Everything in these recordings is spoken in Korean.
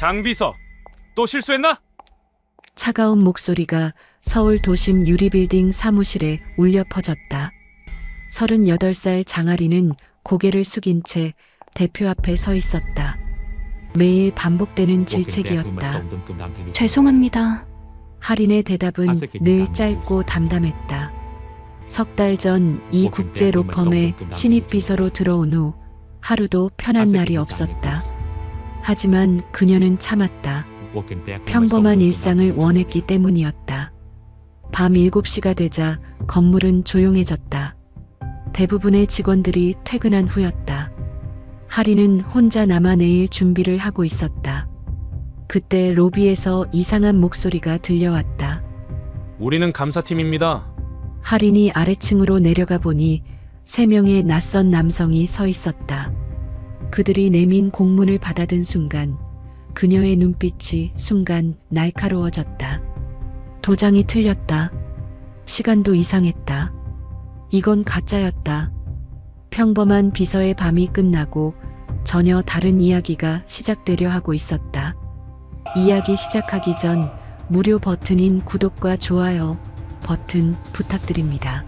장비서, 또 실수했나? 차가운 목소리가 서울 도심 유리빌딩 사무실에 울려 퍼졌다. 38살 장아리는 고개를 숙인 채 대표 앞에 서 있었다. 매일 반복되는 질책이었다. 죄송합니다. 할인의 대답은 늘 짧고 담담했다. 석 달 전 이 국제 로펌에 신입 비서로 들어온 후 하루도 편한 날이 없었다. 하지만 그녀는 참았다. 평범한 일상을 원했기 때문이었다. 밤 7시가 되자 건물은 조용해졌다. 대부분의 직원들이 퇴근한 후였다. 하리는 혼자 남아 내일 준비를 하고 있었다. 그때 로비에서 이상한 목소리가 들려왔다. 우리는 감사팀입니다. 하린이 아래층으로 내려가 보니 3명의 낯선 남성이 서 있었다. 그들이 내민 공문을 받아든 순간 그녀의 눈빛이 순간 날카로워졌다. 도장이 틀렸다. 시간도 이상했다. 이건 가짜였다. 평범한 비서의 밤이 끝나고 전혀 다른 이야기가 시작되려 하고 있었다. 이야기 시작하기 전 무료 버튼인 구독과 좋아요 버튼 부탁드립니다.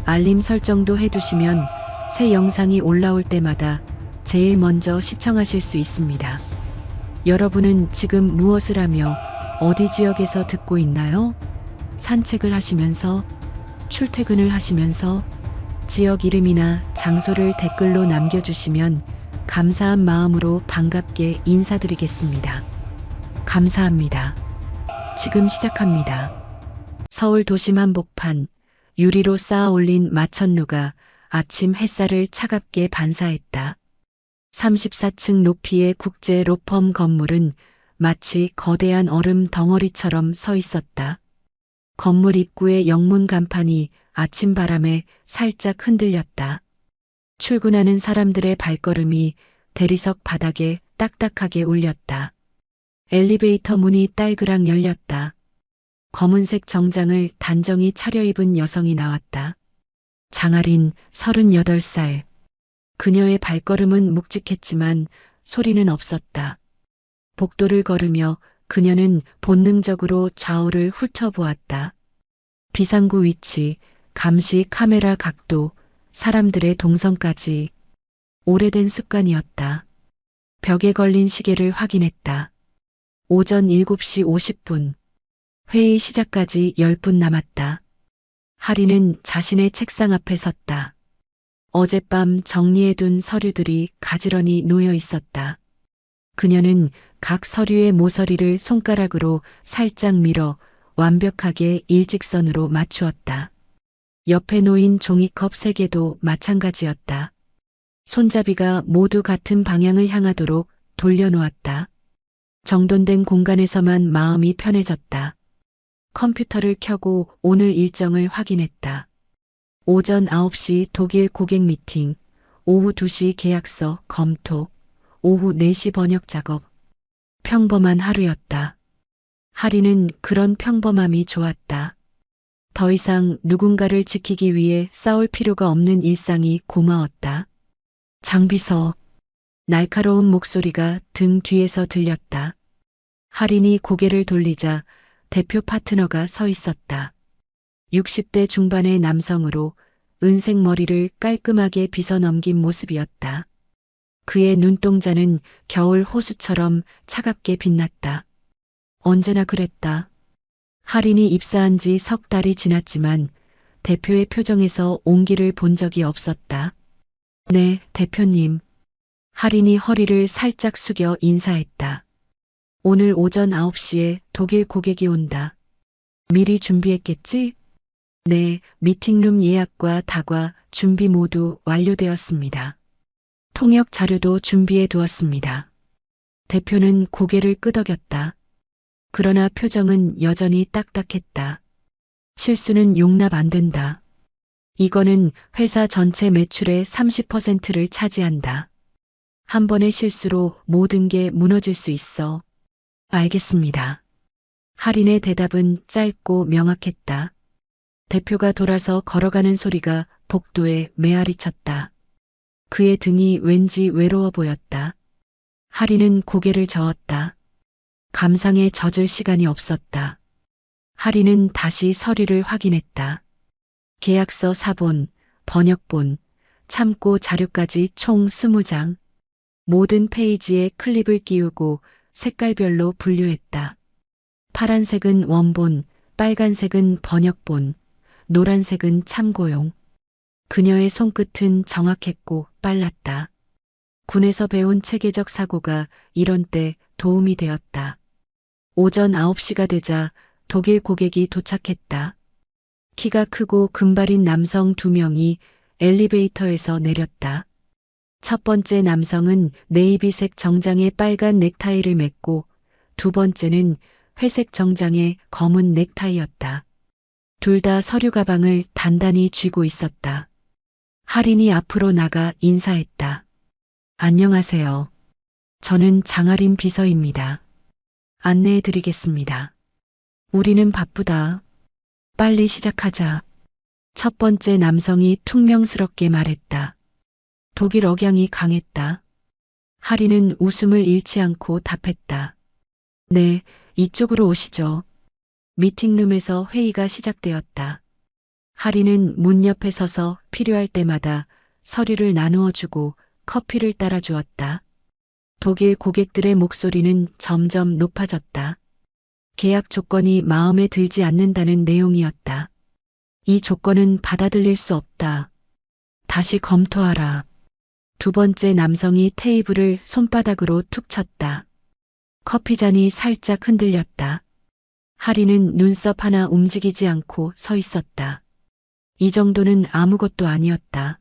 알림 설정도 해두시면 새 영상이 올라올 때마다 제일 먼저 시청하실 수 있습니다. 여러분은 지금 무엇을 하며 어디 지역에서 듣고 있나요? 산책을 하시면서, 출퇴근을 하시면서, 지역 이름이나 장소를 댓글로 남겨주시면 감사한 마음으로 반갑게 인사드리겠습니다. 감사합니다. 지금 시작합니다. 서울 도심 한복판, 유리로 쌓아 올린 마천루가 아침 햇살을 차갑게 반사했다. 34층 높이의 국제 로펌 건물은 마치 거대한 얼음 덩어리처럼 서 있었다. 건물 입구의 영문 간판이 아침 바람에 살짝 흔들렸다. 출근하는 사람들의 발걸음이 대리석 바닥에 딱딱하게 울렸다. 엘리베이터 문이 딸그락 열렸다. 검은색 정장을 단정히 차려입은 여성이 나왔다. 장아린 38살. 그녀의 발걸음은 묵직했지만 소리는 없었다. 복도를 걸으며 그녀는 본능적으로 좌우를 훑어보았다. 비상구 위치, 감시 카메라 각도, 사람들의 동선까지. 오래된 습관이었다. 벽에 걸린 시계를 확인했다. 오전 7시 50분. 회의 시작까지 10분 남았다. 하리는 자신의 책상 앞에 섰다. 어젯밤 정리해둔 서류들이 가지런히 놓여 있었다. 그녀는 각 서류의 모서리를 손가락으로 살짝 밀어 완벽하게 일직선으로 맞추었다. 옆에 놓인 종이컵 3개도 마찬가지였다. 손잡이가 모두 같은 방향을 향하도록 돌려놓았다. 정돈된 공간에서만 마음이 편해졌다. 컴퓨터를 켜고 오늘 일정을 확인했다. 오전 9시 독일 고객 미팅, 오후 2시 계약서 검토, 오후 4시 번역 작업. 평범한 하루였다. 하리는 그런 평범함이 좋았다. 더 이상 누군가를 지키기 위해 싸울 필요가 없는 일상이 고마웠다. 장비서. 날카로운 목소리가 등 뒤에서 들렸다. 하린이 고개를 돌리자 대표 파트너가 서 있었다. 60대 중반의 남성으로 은색 머리를 깔끔하게 빗어 넘긴 모습이었다. 그의 눈동자는 겨울 호수처럼 차갑게 빛났다. 언제나 그랬다. 하린이 입사한 지 석 달이 지났지만 대표의 표정에서 온기를 본 적이 없었다. 네, 대표님. 하린이 허리를 살짝 숙여 인사했다. 오늘 오전 9시에 독일 고객이 온다. 미리 준비했겠지? 네, 미팅룸 예약과 다과 준비 모두 완료되었습니다. 통역 자료도 준비해 두었습니다. 대표는 고개를 끄덕였다. 그러나 표정은 여전히 딱딱했다. 실수는 용납 안 된다. 이거는 회사 전체 매출의 30%를 차지한다. 한 번의 실수로 모든 게 무너질 수 있어. 알겠습니다. 하린의 대답은 짧고 명확했다. 대표가 돌아서 걸어가는 소리가 복도에 메아리 쳤다. 그의 등이 왠지 외로워 보였다. 하린은 고개를 저었다. 감상에 젖을 시간이 없었다. 하리는 다시 서류를 확인했다. 계약서 사본, 번역본, 참고 자료까지 총 20장. 모든 페이지에 클립을 끼우고 색깔별로 분류했다. 파란색은 원본, 빨간색은 번역본, 노란색은 참고용. 그녀의 손끝은 정확했고 빨랐다. 군에서 배운 체계적 사고가 이런 때 도움이 되었다. 오전 9시가 되자 독일 고객이 도착했다. 키가 크고 금발인 남성 2명이 엘리베이터에서 내렸다. 첫 번째 남성은 네이비색 정장에 빨간 넥타이를 맸고 두 번째는 회색 정장에 검은 넥타이였다. 둘 다 서류 가방을 단단히 쥐고 있었다. 할인이 앞으로 나가 인사했다. 안녕하세요. 저는 장아린 비서입니다. 안내해 드리겠습니다. 우리는 바쁘다. 빨리 시작하자. 첫 번째 남성이 퉁명스럽게 말했다. 독일 억양이 강했다. 하리는 웃음을 잃지 않고 답했다. 네, 이쪽으로 오시죠. 미팅룸에서 회의가 시작되었다. 하리는 문 옆에 서서 필요할 때마다 서류를 나누어 주고 커피를 따라 주었다. 독일 고객들의 목소리는 점점 높아졌다. 계약 조건이 마음에 들지 않는다는 내용이었다. 이 조건은 받아들일 수 없다. 다시 검토하라. 두 번째 남성이 테이블을 손바닥으로 툭 쳤다. 커피잔이 살짝 흔들렸다. 하리는 눈썹 하나 움직이지 않고 서 있었다. 이 정도는 아무것도 아니었다.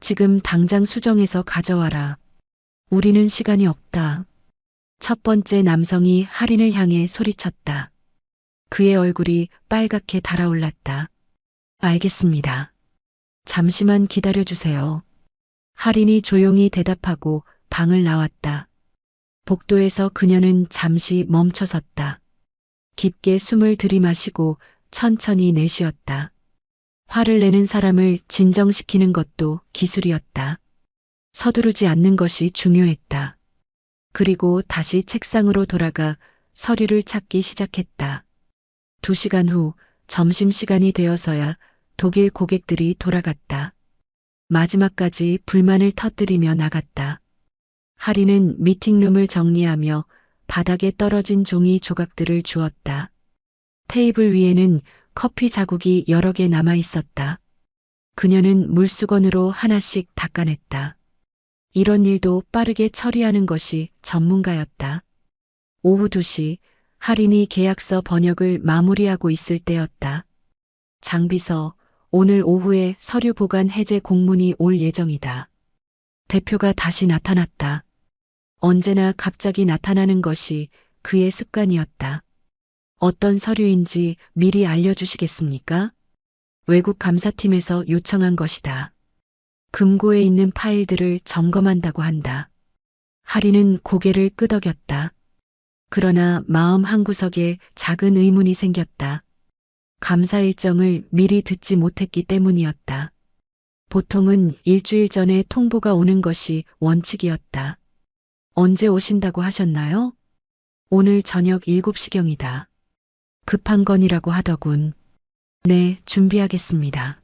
지금 당장 수정해서 가져와라. 우리는 시간이 없다. 첫 번째 남성이 하린을 향해 소리쳤다. 그의 얼굴이 빨갛게 달아올랐다. 알겠습니다. 잠시만 기다려주세요. 하린이 조용히 대답하고 방을 나왔다. 복도에서 그녀는 잠시 멈춰섰다. 깊게 숨을 들이마시고 천천히 내쉬었다. 화를 내는 사람을 진정시키는 것도 기술이었다. 서두르지 않는 것이 중요했다. 그리고 다시 책상으로 돌아가 서류를 찾기 시작했다. 2시간 후 점심시간이 되어서야 독일 고객들이 돌아갔다. 마지막까지 불만을 터뜨리며 나갔다. 하리는 미팅룸을 정리하며 바닥에 떨어진 종이 조각들을 주었다. 테이블 위에는 커피 자국이 여러 개 남아 있었다. 그녀는 물수건으로 하나씩 닦아냈다. 이런 일도 빠르게 처리하는 것이 전문가였다. 오후 2시 하린이 계약서 번역을 마무리하고 있을 때였다. 장비서, 오늘 오후에 서류 보관 해제 공문이 올 예정이다. 대표가 다시 나타났다. 언제나 갑자기 나타나는 것이 그의 습관이었다. 어떤 서류인지 미리 알려주시겠습니까? 외국 감사팀에서 요청한 것이다. 금고에 있는 파일들을 점검한다고 한다. 하리는 고개를 끄덕였다. 그러나 마음 한구석에 작은 의문이 생겼다. 감사 일정을 미리 듣지 못했기 때문이었다. 보통은 일주일 전에 통보가 오는 것이 원칙이었다. 언제 오신다고 하셨나요? 오늘 저녁 7시경이다. 급한 건이라고 하더군. 네, 준비하겠습니다.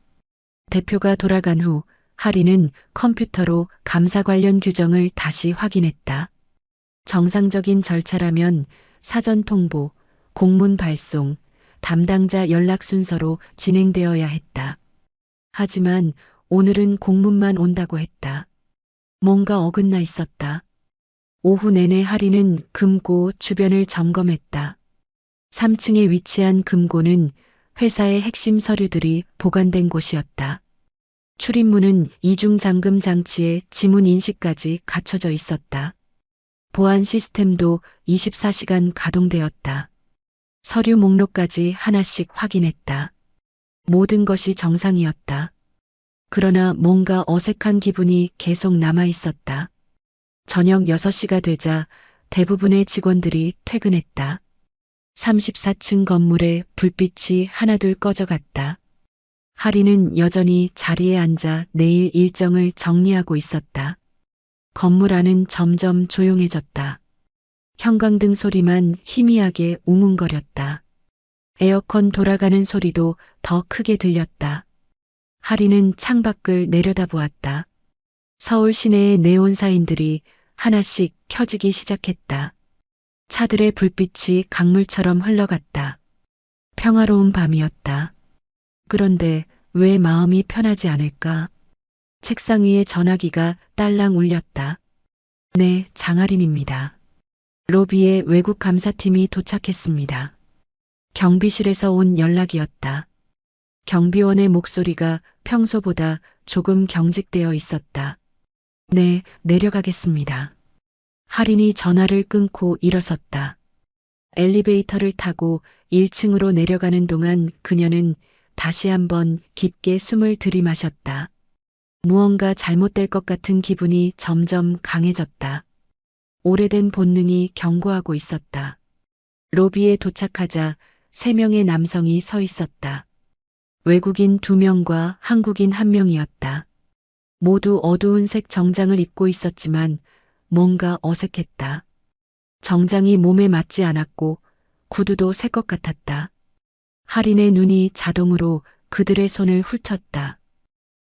대표가 돌아간 후 하리는 컴퓨터로 감사 관련 규정을 다시 확인했다. 정상적인 절차라면 사전 통보, 공문 발송, 담당자 연락 순서로 진행되어야 했다. 하지만 오늘은 공문만 온다고 했다. 뭔가 어긋나 있었다. 오후 내내 하리는 금고 주변을 점검했다. 3층에 위치한 금고는 회사의 핵심 서류들이 보관된 곳이었다. 출입문은 이중 잠금 장치에 지문 인식까지 갖춰져 있었다. 보안 시스템도 24시간 가동되었다. 서류 목록까지 하나씩 확인했다. 모든 것이 정상이었다. 그러나 뭔가 어색한 기분이 계속 남아 있었다. 저녁 6시가 되자 대부분의 직원들이 퇴근했다. 34층 건물에 불빛이 하나둘 꺼져갔다. 하리는 여전히 자리에 앉아 내일 일정을 정리하고 있었다. 건물 안은 점점 조용해졌다. 형광등 소리만 희미하게 웅웅거렸다. 에어컨 돌아가는 소리도 더 크게 들렸다. 하리는 창밖을 내려다보았다. 서울 시내의 네온 사인들이 하나씩 켜지기 시작했다. 차들의 불빛이 강물처럼 흘러갔다. 평화로운 밤이었다. 그런데 왜 마음이 편하지 않을까? 책상 위에 전화기가 딸랑 울렸다. 네, 장아린입니다. 로비에 외국 감사팀이 도착했습니다. 경비실에서 온 연락이었다. 경비원의 목소리가 평소보다 조금 경직되어 있었다. 네, 내려가겠습니다. 할인이 전화를 끊고 일어섰다. 엘리베이터를 타고 1층으로 내려가는 동안 그녀는 다시 한번 깊게 숨을 들이마셨다. 무언가 잘못될 것 같은 기분이 점점 강해졌다. 오래된 본능이 경고하고 있었다. 로비에 도착하자 3명의 남성이 서 있었다. 외국인 2명과 한국인 1명이었다. 모두 어두운 색 정장을 입고 있었지만 뭔가 어색했다. 정장이 몸에 맞지 않았고 구두도 새 것 같았다. 할인의 눈이 자동으로 그들의 손을 훑었다.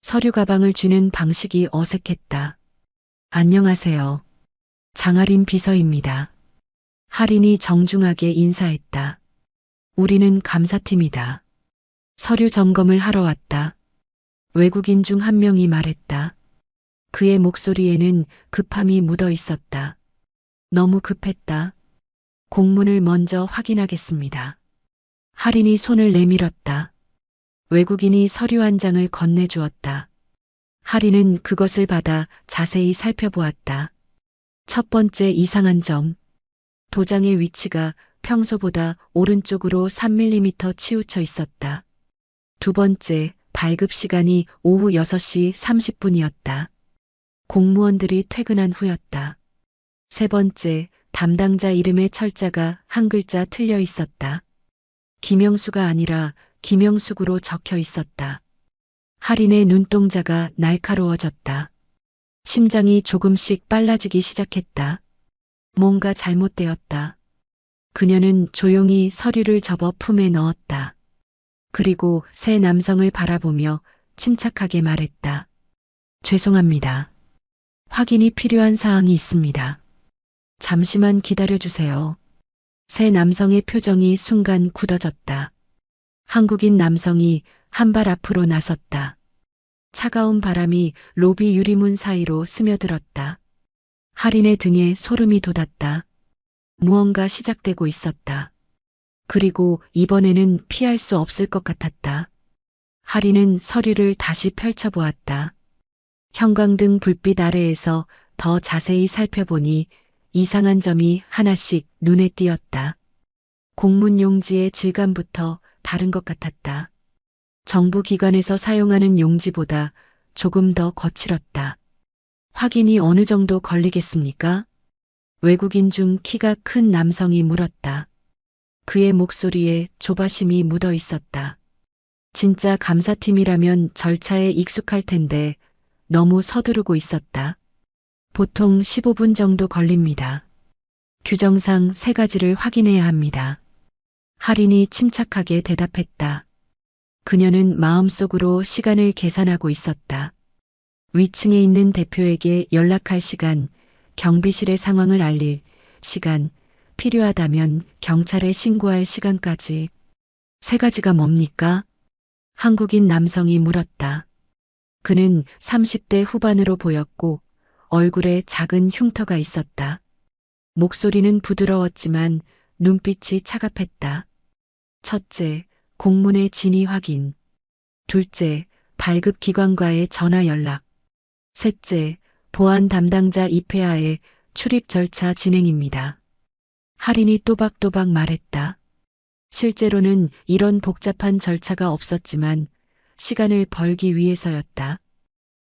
서류 가방을 쥐는 방식이 어색했다. 안녕하세요. 장아린 비서입니다. 할인이 정중하게 인사했다. 우리는 감사팀이다. 서류 점검을 하러 왔다. 외국인 중 1명이 말했다. 그의 목소리에는 급함이 묻어 있었다. 너무 급했다. 공문을 먼저 확인하겠습니다. 할인이 손을 내밀었다. 외국인이 서류 한 장을 건네주었다. 할인은 그것을 받아 자세히 살펴보았다. 첫 번째 이상한 점. 도장의 위치가 평소보다 오른쪽으로 3mm 치우쳐 있었다. 두 번째, 발급 시간이 오후 6시 30분이었다. 공무원들이 퇴근한 후였다. 세 번째, 담당자 이름의 철자가 한 글자 틀려 있었다. 김영수가 아니라 김영숙으로 적혀 있었다. 할인의 눈동자가 날카로워졌다. 심장이 조금씩 빨라지기 시작했다. 뭔가 잘못되었다. 그녀는 조용히 서류를 접어 품에 넣었다. 그리고 세 남성을 바라보며 침착하게 말했다. 죄송합니다. 확인이 필요한 사항이 있습니다. 잠시만 기다려주세요. 세 남성의 표정이 순간 굳어졌다. 한국인 남성이 한 발 앞으로 나섰다. 차가운 바람이 로비 유리문 사이로 스며들었다. 할인의 등에 소름이 돋았다. 무언가 시작되고 있었다. 그리고 이번에는 피할 수 없을 것 같았다. 할인은 서류를 다시 펼쳐보았다. 형광등 불빛 아래에서 더 자세히 살펴보니 이상한 점이 하나씩 눈에 띄었다. 공문 용지의 질감부터 다른 것 같았다. 정부 기관에서 사용하는 용지보다 조금 더 거칠었다. 확인이 어느 정도 걸리겠습니까? 외국인 중 키가 큰 남성이 물었다. 그의 목소리에 조바심이 묻어 있었다. 진짜 감사팀이라면 절차에 익숙할 텐데 너무 서두르고 있었다. 보통 15분 정도 걸립니다. 규정상 3가지를 확인해야 합니다. 할인이 침착하게 대답했다. 그녀는 마음속으로 시간을 계산하고 있었다. 위층에 있는 대표에게 연락할 시간, 경비실의 상황을 알릴 시간, 필요하다면 경찰에 신고할 시간까지. 3가지가 뭡니까? 한국인 남성이 물었다. 그는 30대 후반으로 보였고 얼굴에 작은 흉터가 있었다. 목소리는 부드러웠지만 눈빛이 차갑했다. 첫째, 공문의 진위 확인. 둘째, 발급 기관과의 전화 연락. 셋째, 보안 담당자 입회하에 출입 절차 진행입니다. 할인이 또박또박 말했다. 실제로는 이런 복잡한 절차가 없었지만 시간을 벌기 위해서였다.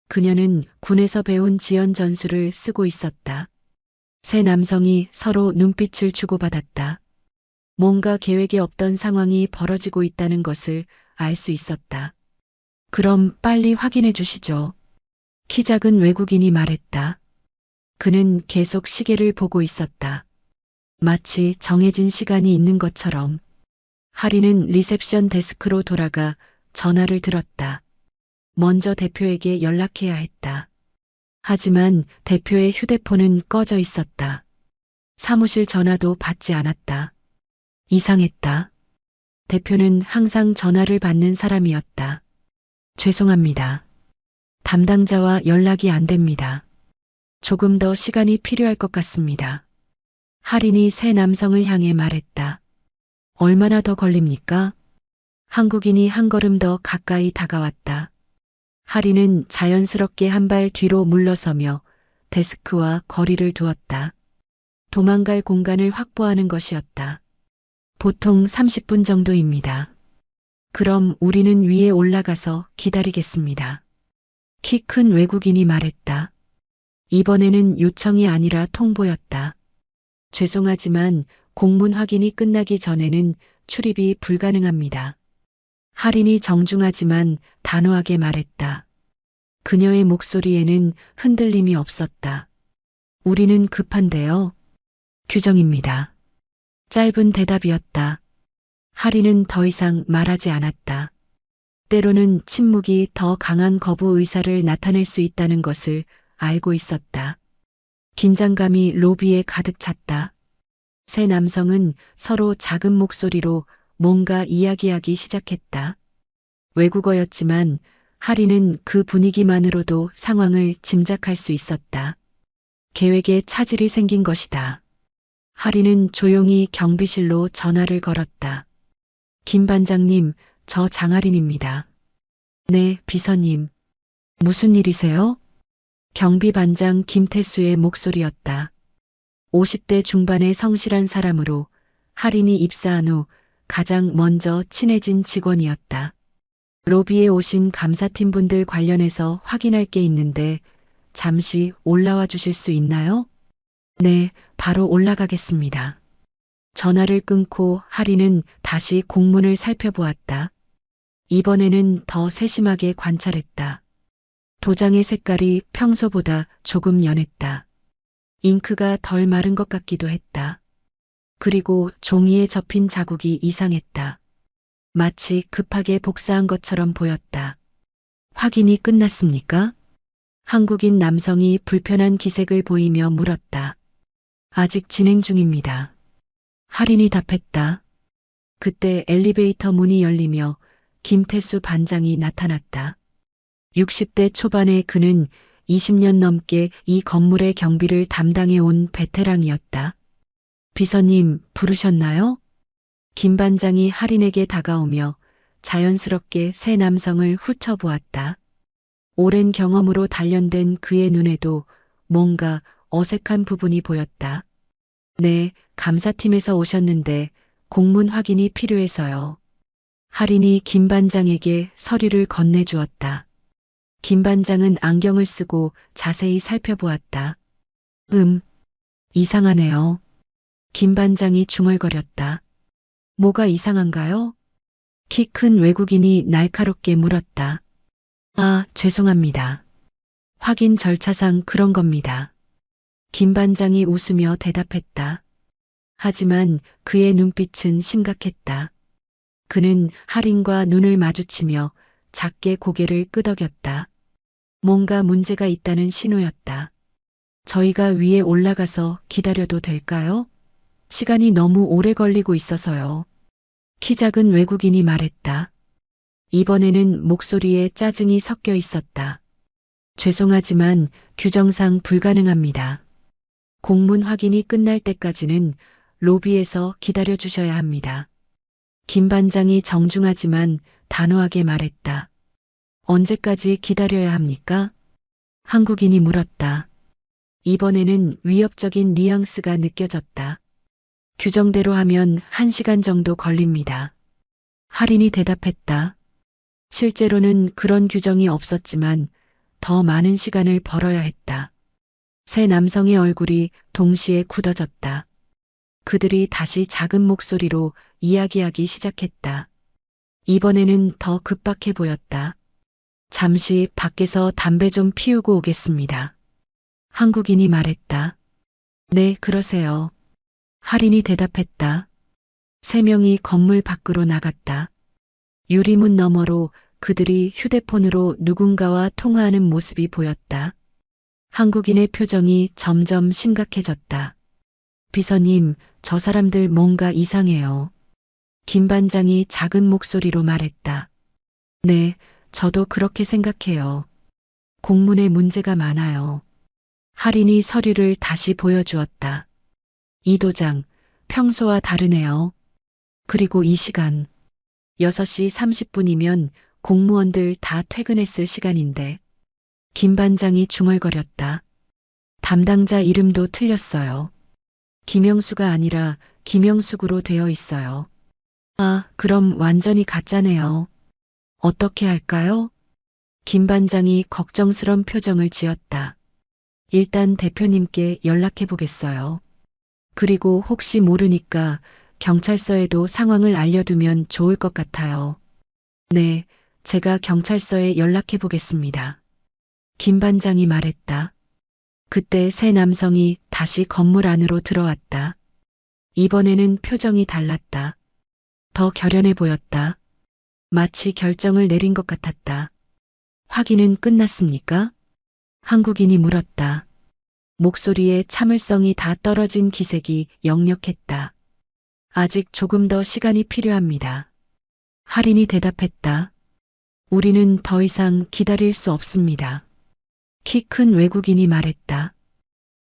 그녀는 군에서 배운 지연 전술을 쓰고 있었다. 세 남성이 서로 눈빛을 주고받았다. 뭔가 계획에 없던 상황이 벌어지고 있다는 것을 알 수 있었다. 그럼 빨리 확인해 주시죠. 키 작은 외국인이 말했다. 그는 계속 시계를 보고 있었다. 마치 정해진 시간이 있는 것처럼 하리는 리셉션 데스크로 돌아가 전화를 들었다. 먼저 대표에게 연락해야 했다. 하지만 대표의 휴대폰은 꺼져 있었다. 사무실 전화도 받지 않았다. 이상했다. 대표는 항상 전화를 받는 사람이었다. 죄송합니다. 담당자와 연락이 안 됩니다. 조금 더 시간이 필요할 것 같습니다. 할인이 새 남성을 향해 말했다. 얼마나 더 걸립니까? 한국인이 한 걸음 더 가까이 다가왔다. 할인은 자연스럽게 한 발 뒤로 물러서며 데스크와 거리를 두었다. 도망갈 공간을 확보하는 것이었다. 보통 30분 정도입니다. 그럼 우리는 위에 올라가서 기다리겠습니다. 키 큰 외국인이 말했다. 이번에는 요청이 아니라 통보였다. 죄송하지만 공문 확인이 끝나기 전에는 출입이 불가능합니다. 할인이 정중하지만 단호하게 말했다. 그녀의 목소리에는 흔들림이 없었다. 우리는 급한데요. 규정입니다. 짧은 대답이었다. 할인은 더 이상 말하지 않았다. 때로는 침묵이 더 강한 거부 의사를 나타낼 수 있다는 것을 알고 있었다. 긴장감이 로비에 가득 찼다. 세 남성은 서로 작은 목소리로 뭔가 이야기하기 시작했다. 외국어였지만 할인은 그 분위기만으로도 상황을 짐작할 수 있었다. 계획에 차질이 생긴 것이다. 할인은 조용히 경비실로 전화를 걸었다. 김 반장님, 저 장할인입니다. 네, 비서님. 무슨 일이세요? 경비반장 김태수의 목소리였다. 50대 중반의 성실한 사람으로 할인이 입사한 후 가장 먼저 친해진 직원이었다. 로비에 오신 감사팀 분들 관련해서 확인할 게 있는데 잠시 올라와 주실 수 있나요? 네, 바로 올라가겠습니다. 전화를 끊고 할인은 다시 공문을 살펴보았다. 이번에는 더 세심하게 관찰했다. 도장의 색깔이 평소보다 조금 연했다. 잉크가 덜 마른 것 같기도 했다. 그리고 종이에 접힌 자국이 이상했다. 마치 급하게 복사한 것처럼 보였다. 확인이 끝났습니까? 한국인 남성이 불편한 기색을 보이며 물었다. 아직 진행 중입니다. 할인이 답했다. 그때 엘리베이터 문이 열리며 김태수 반장이 나타났다. 60대 초반의 그는 20년 넘게 이 건물의 경비를 담당해 온 베테랑이었다. 비서님, 부르셨나요? 김 반장이 할인에게 다가오며 자연스럽게 새 남성을 훑어보았다. 오랜 경험으로 단련된 그의 눈에도 뭔가 어색한 부분이 보였다. 네, 감사팀에서 오셨는데 공문 확인이 필요해서요. 할인이 김 반장에게 서류를 건네주었다. 김 반장은 안경을 쓰고 자세히 살펴보았다. 이상하네요. 김 반장이 중얼거렸다. 뭐가 이상한가요? 키 큰 외국인이 날카롭게 물었다. 아, 죄송합니다. 확인 절차상 그런 겁니다. 김 반장이 웃으며 대답했다. 하지만 그의 눈빛은 심각했다. 그는 할인과 눈을 마주치며 작게 고개를 끄덕였다. 뭔가 문제가 있다는 신호였다. 저희가 위에 올라가서 기다려도 될까요? 시간이 너무 오래 걸리고 있어서요. 키 작은 외국인이 말했다. 이번에는 목소리에 짜증이 섞여 있었다. 죄송하지만 규정상 불가능합니다. 공문 확인이 끝날 때까지는 로비에서 기다려 주셔야 합니다. 김 반장이 정중하지만 단호하게 말했다. 언제까지 기다려야 합니까? 한국인이 물었다. 이번에는 위협적인 뉘앙스가 느껴졌다. 규정대로 하면 1시간 정도 걸립니다. 할인이 대답했다. 실제로는 그런 규정이 없었지만 더 많은 시간을 벌어야 했다. 세 남성의 얼굴이 동시에 굳어졌다. 그들이 다시 작은 목소리로 이야기하기 시작했다. 이번에는 더 급박해 보였다. 잠시 밖에서 담배 좀 피우고 오겠습니다. 한국인이 말했다. 네, 그러세요. 할인이 대답했다. 세 명이 건물 밖으로 나갔다. 유리문 너머로 그들이 휴대폰으로 누군가와 통화하는 모습이 보였다. 한국인의 표정이 점점 심각해졌다. 비서님, 저 사람들 뭔가 이상해요. 김 반장이 작은 목소리로 말했다. 네, 저도 그렇게 생각해요. 공문에 문제가 많아요. 할인이 서류를 다시 보여주었다. 이 도장, 평소와 다르네요. 그리고 이 시간, 6시 30분이면 공무원들 다 퇴근했을 시간인데. 김 반장이 중얼거렸다. 담당자 이름도 틀렸어요. 김영수가 아니라 김영숙으로 되어 있어요. 아, 그럼 완전히 가짜네요. 어떻게 할까요? 김 반장이 걱정스런 표정을 지었다. 일단 대표님께 연락해 보겠어요. 그리고 혹시 모르니까 경찰서에도 상황을 알려두면 좋을 것 같아요. 네, 제가 경찰서에 연락해 보겠습니다. 김 반장이 말했다. 그때 세 남성이 다시 건물 안으로 들어왔다. 이번에는 표정이 달랐다. 더 결연해 보였다. 마치 결정을 내린 것 같았다. 확인은 끝났습니까? 한국인이 물었다. 목소리에 참을성이 다 떨어진 기색이 역력했다. 아직 조금 더 시간이 필요합니다. 할인이 대답했다. 우리는 더 이상 기다릴 수 없습니다. 키 큰 외국인이 말했다.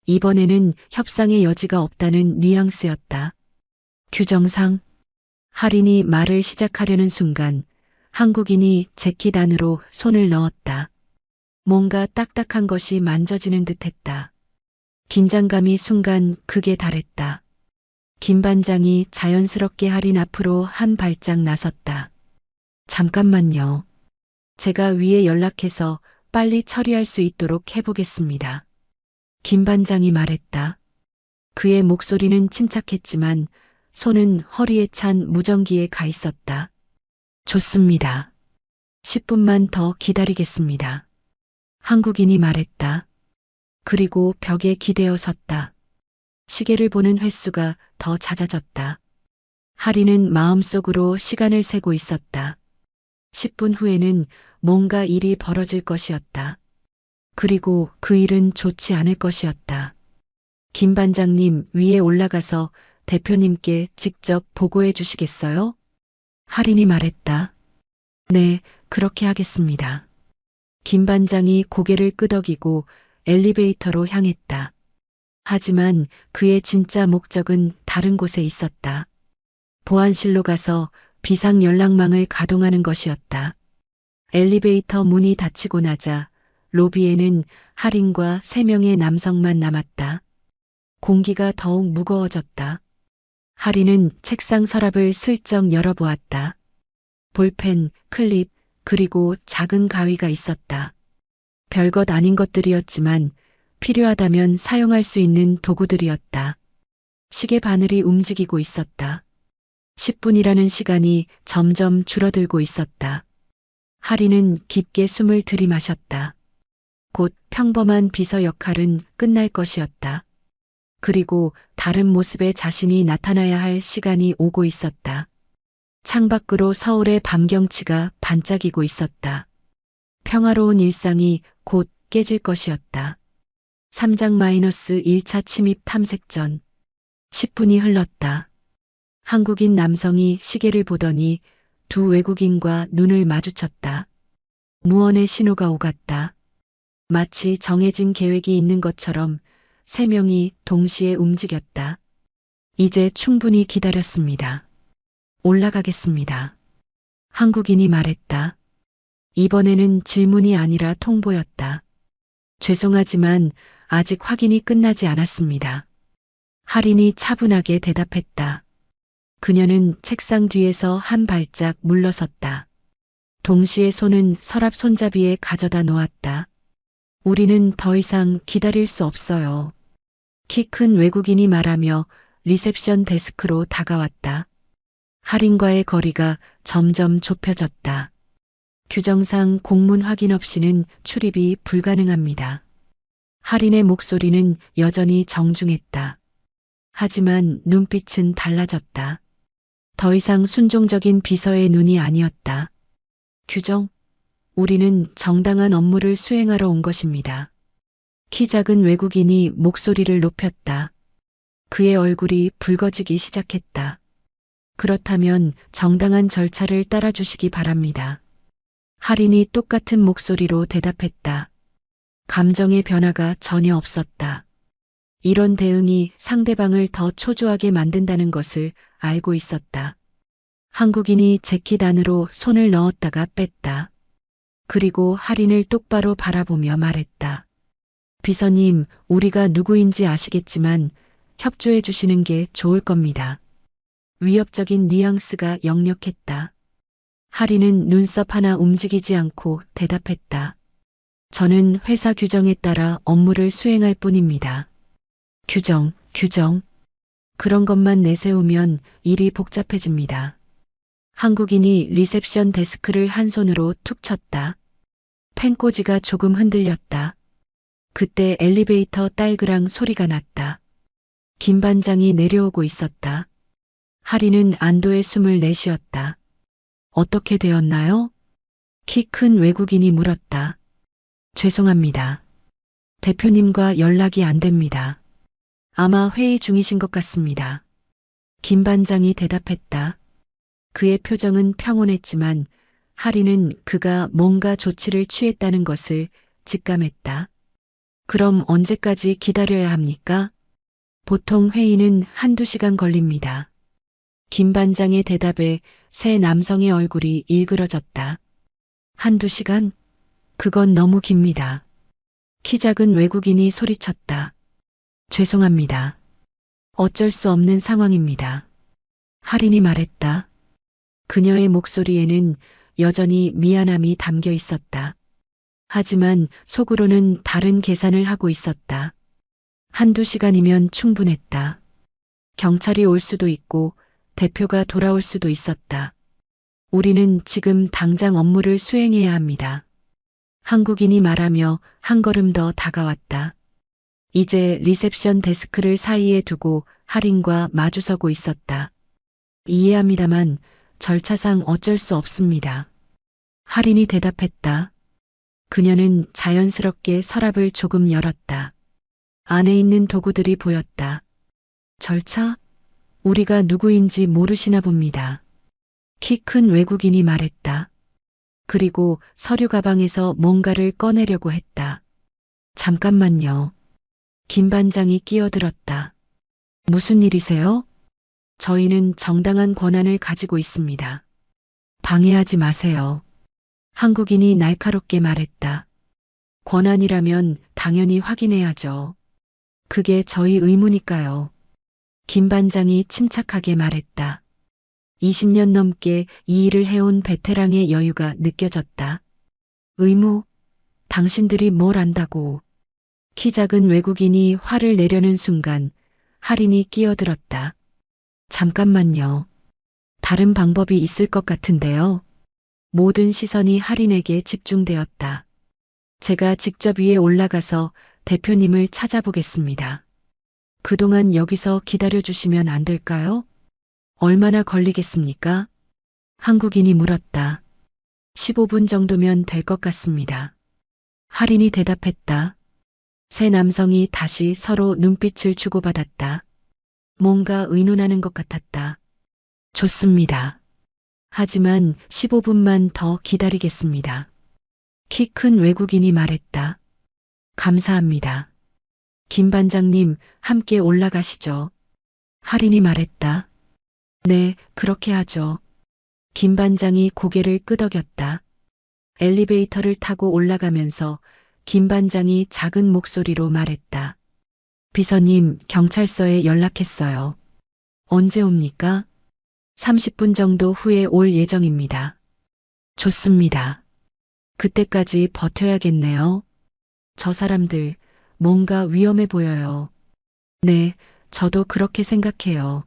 이번에는 협상의 여지가 없다는 뉘앙스였다. 규정상 할인이 말을 시작하려는 순간 한국인이 재킷 안으로 손을 넣었다. 뭔가 딱딱한 것이 만져지는 듯했다. 긴장감이 순간 극에 달했다. 김 반장이 자연스럽게 할인 앞으로 한 발짝 나섰다. 잠깐만요. 제가 위에 연락해서 빨리 처리할 수 있도록 해보겠습니다. 김 반장이 말했다. 그의 목소리는 침착했지만 손은 허리에 찬 무전기에 가 있었다. 좋습니다. 10분만 더 기다리겠습니다. 한국인이 말했다. 그리고 벽에 기대어 섰다. 시계를 보는 횟수가 더 잦아졌다. 할인은 마음속으로 시간을 세고 있었다. 10분 후에는 뭔가 일이 벌어질 것이었다. 그리고 그 일은 좋지 않을 것이었다. 김 반장님, 위에 올라가서 대표님께 직접 보고해 주시겠어요? 할인이 말했다. 네, 그렇게 하겠습니다. 김 반장이 고개를 끄덕이고 엘리베이터로 향했다. 하지만 그의 진짜 목적은 다른 곳에 있었다. 보안실로 가서 비상 연락망을 가동하는 것이었다. 엘리베이터 문이 닫히고 나자 로비에는 할인과 3명의 남성만 남았다. 공기가 더욱 무거워졌다. 할인은 책상 서랍을 슬쩍 열어보았다. 볼펜, 클립, 그리고 작은 가위가 있었다. 별것 아닌 것들이었지만 필요하다면 사용할 수 있는 도구들이었다. 시계 바늘이 움직이고 있었다. 10분이라는 시간이 점점 줄어들고 있었다. 할인은 깊게 숨을 들이마셨다. 곧 평범한 비서 역할은 끝날 것이었다. 그리고 다른 모습의 자신이 나타나야 할 시간이 오고 있었다. 창밖으로 서울의 밤 경치가 반짝이고 있었다. 평화로운 일상이 곧 깨질 것이었다. 3장-1차 침입 탐색전. 10분이 흘렀다. 한국인 남성이 시계를 보더니 두 외국인과 눈을 마주쳤다. 무언의 신호가 오갔다. 마치 정해진 계획이 있는 것처럼 3명이 동시에 움직였다. 이제 충분히 기다렸습니다. 올라가겠습니다. 한국인이 말했다. 이번에는 질문이 아니라 통보였다. 죄송하지만 아직 확인이 끝나지 않았습니다. 할인이 차분하게 대답했다. 그녀는 책상 뒤에서 한 발짝 물러섰다. 동시에 손은 서랍 손잡이에 가져다 놓았다. 우리는 더 이상 기다릴 수 없어요. 키 큰 외국인이 말하며 리셉션 데스크로 다가왔다. 할인과의 거리가 점점 좁혀졌다. 규정상 공문 확인 없이는 출입이 불가능합니다. 할인의 목소리는 여전히 정중했다. 하지만 눈빛은 달라졌다. 더 이상 순종적인 비서의 눈이 아니었다. 규정, 우리는 정당한 업무를 수행하러 온 것입니다. 키 작은 외국인이 목소리를 높였다. 그의 얼굴이 붉어지기 시작했다. 그렇다면 정당한 절차를 따라주시기 바랍니다. 할인이 똑같은 목소리로 대답했다. 감정의 변화가 전혀 없었다. 이런 대응이 상대방을 더 초조하게 만든다는 것을 알고 있었다. 한국인이 재킷 안으로 손을 넣었다가 뺐다. 그리고 할인을 똑바로 바라보며 말했다. 비서님, 우리가 누구인지 아시겠지만 협조해 주시는 게 좋을 겁니다. 위협적인 뉘앙스가 역력했다. 할인은 눈썹 하나 움직이지 않고 대답했다. 저는 회사 규정에 따라 업무를 수행할 뿐입니다. 규정. 그런 것만 내세우면 일이 복잡해집니다. 한국인이 리셉션 데스크를 한 손으로 툭 쳤다. 펜꽂이가 조금 흔들렸다. 그때 엘리베이터 딸그랑 소리가 났다. 김 반장이 내려오고 있었다. 할인은 안도의 숨을 내쉬었다. 어떻게 되었나요? 키 큰 외국인이 물었다. 죄송합니다. 대표님과 연락이 안 됩니다. 아마 회의 중이신 것 같습니다. 김 반장이 대답했다. 그의 표정은 평온했지만 할인은 그가 뭔가 조치를 취했다는 것을 직감했다. 그럼 언제까지 기다려야 합니까? 보통 회의는 한두 시간 걸립니다. 김 반장의 대답에 새 남성의 얼굴이 일그러졌다. 한두 시간? 그건 너무 깁니다. 키 작은 외국인이 소리쳤다. 죄송합니다. 어쩔 수 없는 상황입니다. 할인이 말했다. 그녀의 목소리에는 여전히 미안함이 담겨 있었다. 하지만 속으로는 다른 계산을 하고 있었다. 한두 시간이면 충분했다. 경찰이 올 수도 있고 대표가 돌아올 수도 있었다. 우리는 지금 당장 업무를 수행해야 합니다. 한국인이 말하며 한 걸음 더 다가왔다. 이제 리셉션 데스크를 사이에 두고 할인과 마주서고 있었다. 이해합니다만 절차상 어쩔 수 없습니다. 할인이 대답했다. 그녀는 자연스럽게 서랍을 조금 열었다. 안에 있는 도구들이 보였다. 절차? 우리가 누구인지 모르시나 봅니다. 키 큰 외국인이 말했다. 그리고 서류 가방에서 뭔가를 꺼내려고 했다. 잠깐만요. 김 반장이 끼어들었다. 무슨 일이세요? 저희는 정당한 권한을 가지고 있습니다. 방해하지 마세요. 한국인이 날카롭게 말했다. 권한이라면 당연히 확인해야죠. 그게 저희 의무니까요. 김 반장이 침착하게 말했다. 20년 넘게 이 일을 해온 베테랑의 여유가 느껴졌다. 의무? 당신들이 뭘 안다고. 키 작은 외국인이 화를 내려는 순간 할인이 끼어들었다. 잠깐만요. 다른 방법이 있을 것 같은데요. 모든 시선이 할인에게 집중되었다. 제가 직접 위에 올라가서 대표님을 찾아보겠습니다. 그동안 여기서 기다려주시면 안 될까요? 얼마나 걸리겠습니까? 한국인이 물었다. 15분 정도면 될 것 같습니다. 할인이 대답했다. 세 남성이 다시 서로 눈빛을 주고받았다. 뭔가 의논하는 것 같았다. 좋습니다. 하지만 15분만 더 기다리겠습니다. 키 큰 외국인이 말했다. 감사합니다. 김 반장님, 함께 올라가시죠. 할인이 말했다. 네, 그렇게 하죠. 김 반장이 고개를 끄덕였다. 엘리베이터를 타고 올라가면서 김 반장이 작은 목소리로 말했다. 비서님, 경찰서에 연락했어요. 언제 옵니까? 30분 정도 후에 올 예정입니다. 좋습니다. 그때까지 버텨야겠네요. 저 사람들 뭔가 위험해 보여요. 네, 저도 그렇게 생각해요.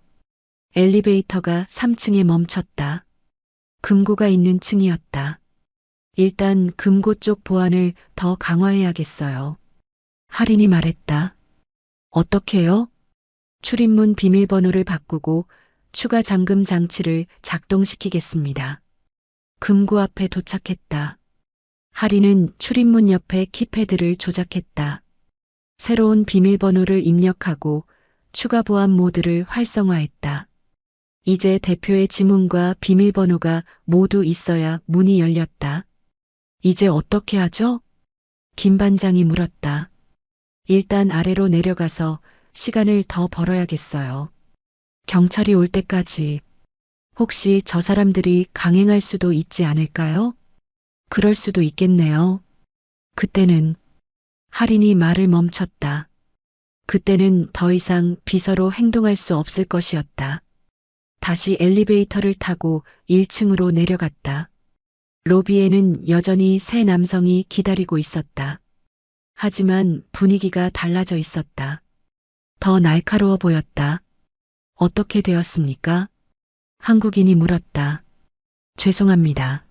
엘리베이터가 3층에 멈췄다. 금고가 있는 층이었다. 일단 금고 쪽 보안을 더 강화해야겠어요. 할인이 말했다. 어떻게요? 출입문 비밀번호를 바꾸고 추가 잠금 장치를 작동시키겠습니다. 금고 앞에 도착했다. 하리는 출입문 옆에 키패드를 조작했다. 새로운 비밀번호를 입력하고 추가 보안 모드를 활성화했다. 이제 대표의 지문과 비밀번호가 모두 있어야 문이 열렸다. 이제 어떻게 하죠? 김 반장이 물었다. 일단 아래로 내려가서 시간을 더 벌어야겠어요. 경찰이 올 때까지. 혹시 저 사람들이 강행할 수도 있지 않을까요? 그럴 수도 있겠네요. 그때는 할인이 말을 멈췄다. 그때는 더 이상 비서로 행동할 수 없을 것이었다. 다시 엘리베이터를 타고 1층으로 내려갔다. 로비에는 여전히 세 남성이 기다리고 있었다. 하지만 분위기가 달라져 있었다. 더 날카로워 보였다. 어떻게 되었습니까? 한국인이 물었다. 죄송합니다.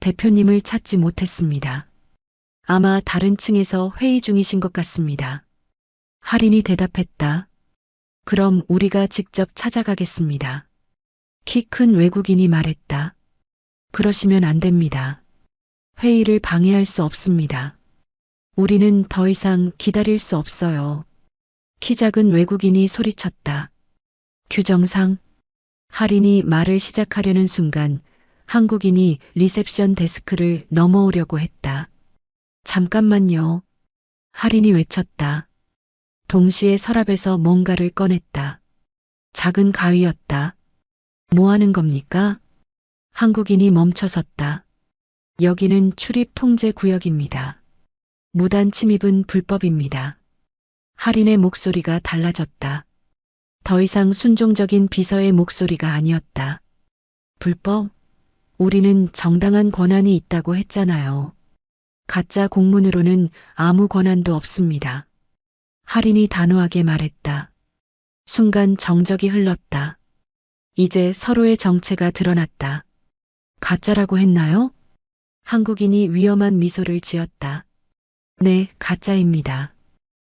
대표님을 찾지 못했습니다. 아마 다른 층에서 회의 중이신 것 같습니다. 할인이 대답했다. 그럼 우리가 직접 찾아가겠습니다. 키 큰 외국인이 말했다. 그러시면 안 됩니다. 회의를 방해할 수 없습니다. 우리는 더 이상 기다릴 수 없어요. 키 작은 외국인이 소리쳤다. 규정상 할인이 말을 시작하려는 순간 한국인이 리셉션 데스크를 넘어오려고 했다. 잠깐만요. 할인이 외쳤다. 동시에 서랍에서 뭔가를 꺼냈다. 작은 가위였다. 뭐 하는 겁니까? 한국인이 멈춰섰다. 여기는 출입 통제 구역입니다. 무단 침입은 불법입니다. 할인의 목소리가 달라졌다. 더 이상 순종적인 비서의 목소리가 아니었다. 불법? 우리는 정당한 권한이 있다고 했잖아요. 가짜 공문으로는 아무 권한도 없습니다. 할인이 단호하게 말했다. 순간 정적이 흘렀다. 이제 서로의 정체가 드러났다. 가짜라고 했나요? 한국인이 위험한 미소를 지었다. 네, 가짜입니다.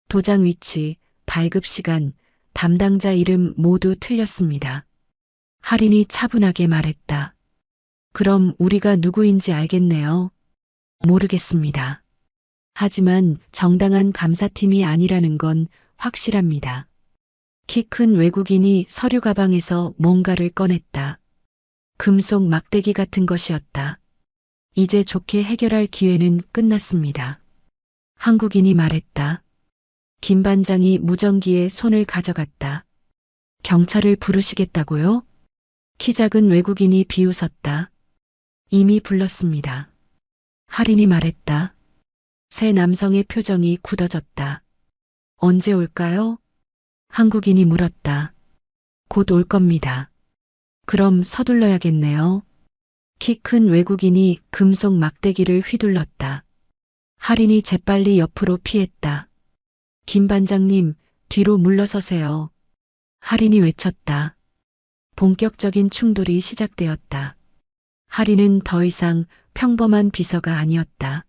도장 위치, 발급 시간, 담당자 이름 모두 틀렸습니다. 할인이 차분하게 말했다. 그럼 우리가 누구인지 알겠네요. 모르겠습니다. 하지만 정당한 감사팀이 아니라는 건 확실합니다. 키 큰 외국인이 서류 가방에서 뭔가를 꺼냈다. 금속 막대기 같은 것이었다. 이제 좋게 해결할 기회는 끝났습니다. 한국인이 말했다. 김 반장이 무전기에 손을 가져갔다. 경찰을 부르시겠다고요? 키 작은 외국인이 비웃었다. 이미 불렀습니다. 할인이 말했다. 세 남성의 표정이 굳어졌다. 언제 올까요? 한국인이 물었다. 곧 올 겁니다. 그럼 서둘러야겠네요. 키 큰 외국인이 금속 막대기를 휘둘렀다. 할인이 재빨리 옆으로 피했다. 김 반장님, 뒤로 물러서세요. 할인이 외쳤다. 본격적인 충돌이 시작되었다. 할인은 더 이상 평범한 비서가 아니었다.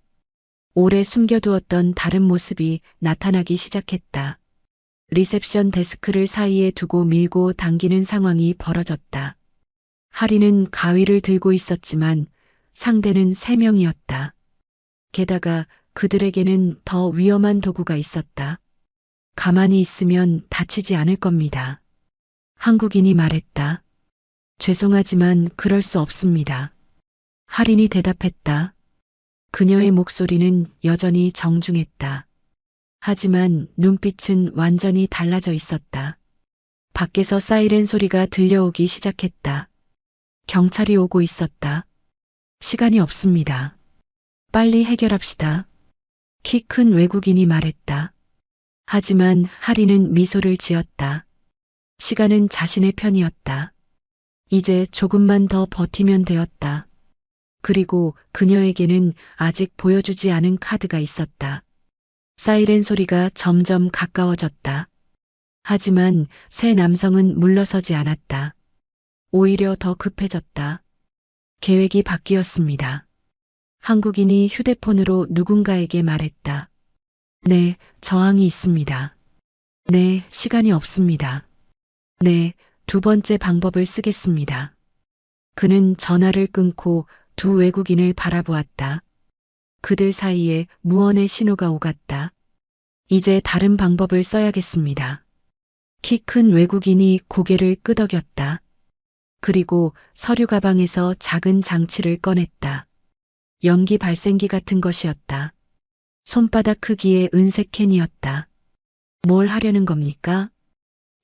오래 숨겨두었던 다른 모습이 나타나기 시작했다. 리셉션 데스크를 사이에 두고 밀고 당기는 상황이 벌어졌다. 할인은 가위를 들고 있었지만 상대는 3명이었다. 게다가 그들에게는 더 위험한 도구가 있었다. 가만히 있으면 다치지 않을 겁니다. 한국인이 말했다. 죄송하지만 그럴 수 없습니다. 할인이 대답했다. 그녀의 목소리는 여전히 정중했다. 하지만 눈빛은 완전히 달라져 있었다. 밖에서 사이렌 소리가 들려오기 시작했다. 경찰이 오고 있었다. 시간이 없습니다. 빨리 해결합시다. 키 큰 외국인이 말했다. 하지만 할인은 미소를 지었다. 시간은 자신의 편이었다. 이제 조금만 더 버티면 되었다. 그리고 그녀에게는 아직 보여주지 않은 카드가 있었다. 사이렌 소리가 점점 가까워졌다. 하지만 세 남성은 물러서지 않았다. 오히려 더 급해졌다. 계획이 바뀌었습니다. 한국인이 휴대폰으로 누군가에게 말했다. 네, 저항이 있습니다. 네, 시간이 없습니다. 네, 두 번째 방법을 쓰겠습니다. 그는 전화를 끊고 두 외국인을 바라보았다. 그들 사이에 무언의 신호가 오갔다. 이제 다른 방법을 써야겠습니다. 키 큰 외국인이 고개를 끄덕였다. 그리고 서류 가방에서 작은 장치를 꺼냈다. 연기 발생기 같은 것이었다. 손바닥 크기의 은색 캔이었다. 뭘 하려는 겁니까?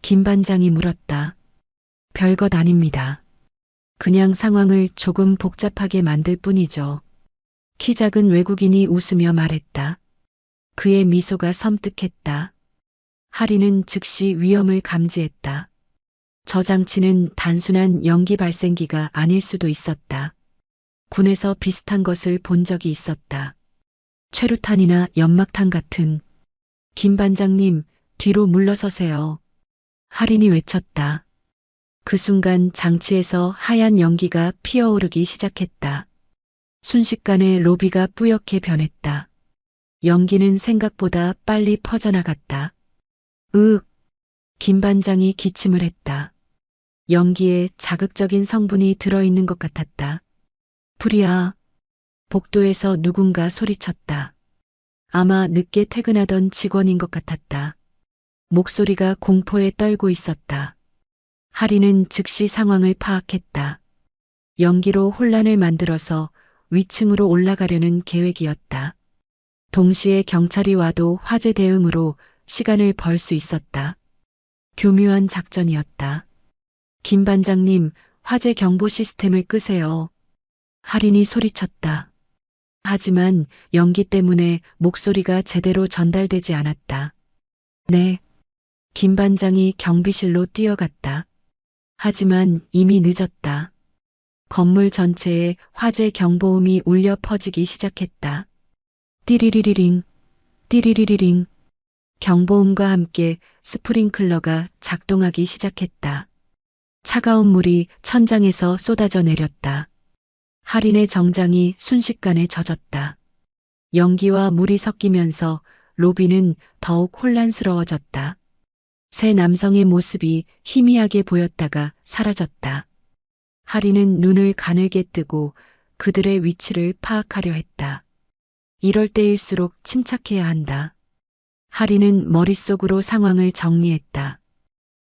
김 반장이 물었다. 별것 아닙니다. 그냥 상황을 조금 복잡하게 만들 뿐이죠. 키 작은 외국인이 웃으며 말했다. 그의 미소가 섬뜩했다. 하리는 즉시 위험을 감지했다. 저 장치는 단순한 연기 발생기가 아닐 수도 있었다. 군에서 비슷한 것을 본 적이 있었다. 최루탄이나 연막탄 같은. 김 반장님, 뒤로 물러서세요. 하린이 외쳤다. 그 순간 장치에서 하얀 연기가 피어오르기 시작했다. 순식간에 로비가 뿌옇게 변했다. 연기는 생각보다 빨리 퍼져나갔다. 김 반장이 기침을 했다. 연기에 자극적인 성분이 들어있는 것 같았다. 불이야. 복도에서 누군가 소리쳤다. 아마 늦게 퇴근하던 직원인 것 같았다. 목소리가 공포에 떨고 있었다. 하리는 즉시 상황을 파악했다. 연기로 혼란을 만들어서 위층으로 올라가려는 계획이었다. 동시에 경찰이 와도 화재 대응으로 시간을 벌 수 있었다. 교묘한 작전이었다. 김 반장님, 화재 경보 시스템을 끄세요. 하린이 소리쳤다. 하지만 연기 때문에 목소리가 제대로 전달되지 않았다. 네. 김 반장이 경비실로 뛰어갔다. 하지만 이미 늦었다. 건물 전체에 화재 경보음이 울려 퍼지기 시작했다. 띠리리리링, 띠리리리링. 경보음과 함께 스프링클러가 작동하기 시작했다. 차가운 물이 천장에서 쏟아져 내렸다. 하린의 정장이 순식간에 젖었다. 연기와 물이 섞이면서 로비는 더욱 혼란스러워졌다. 세 남성의 모습이 희미하게 보였다가 사라졌다. 하린은 눈을 가늘게 뜨고 그들의 위치를 파악하려 했다. 이럴 때일수록 침착해야 한다. 하린은 머릿속으로 상황을 정리했다.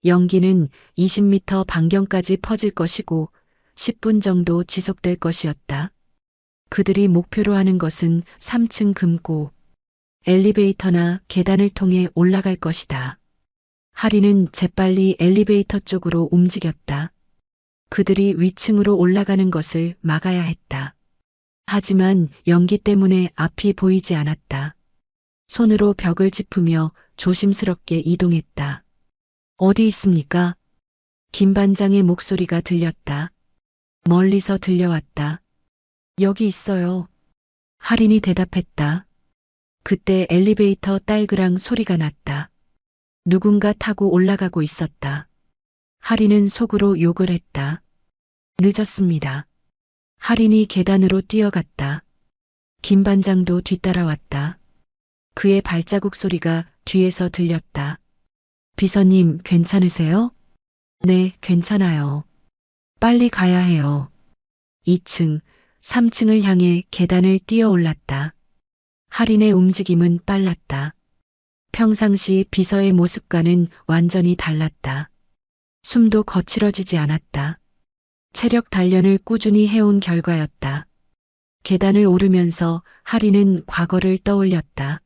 연기는 20m 반경까지 퍼질 것이고 10분 정도 지속될 것이었다. 그들이 목표로 하는 것은 3층 금고, 엘리베이터나 계단을 통해 올라갈 것이다. 하리는 재빨리 엘리베이터 쪽으로 움직였다. 그들이 위층으로 올라가는 것을 막아야 했다. 하지만 연기 때문에 앞이 보이지 않았다. 손으로 벽을 짚으며 조심스럽게 이동했다. 어디 있습니까? 김 반장의 목소리가 들렸다. 멀리서 들려왔다. 여기 있어요. 하린이 대답했다. 그때 엘리베이터 딸그랑 소리가 났다. 누군가 타고 올라가고 있었다. 하린은 속으로 욕을 했다. 늦었습니다. 하린이 계단으로 뛰어갔다. 김 반장도 뒤따라왔다. 그의 발자국 소리가 뒤에서 들렸다. 비서님, 괜찮으세요? 네, 괜찮아요. 빨리 가야 해요. 2층, 3층을 향해 계단을 뛰어 올랐다. 하린의 움직임은 빨랐다. 평상시 비서의 모습과는 완전히 달랐다. 숨도 거칠어지지 않았다. 체력 단련을 꾸준히 해온 결과였다. 계단을 오르면서 하린은 과거를 떠올렸다.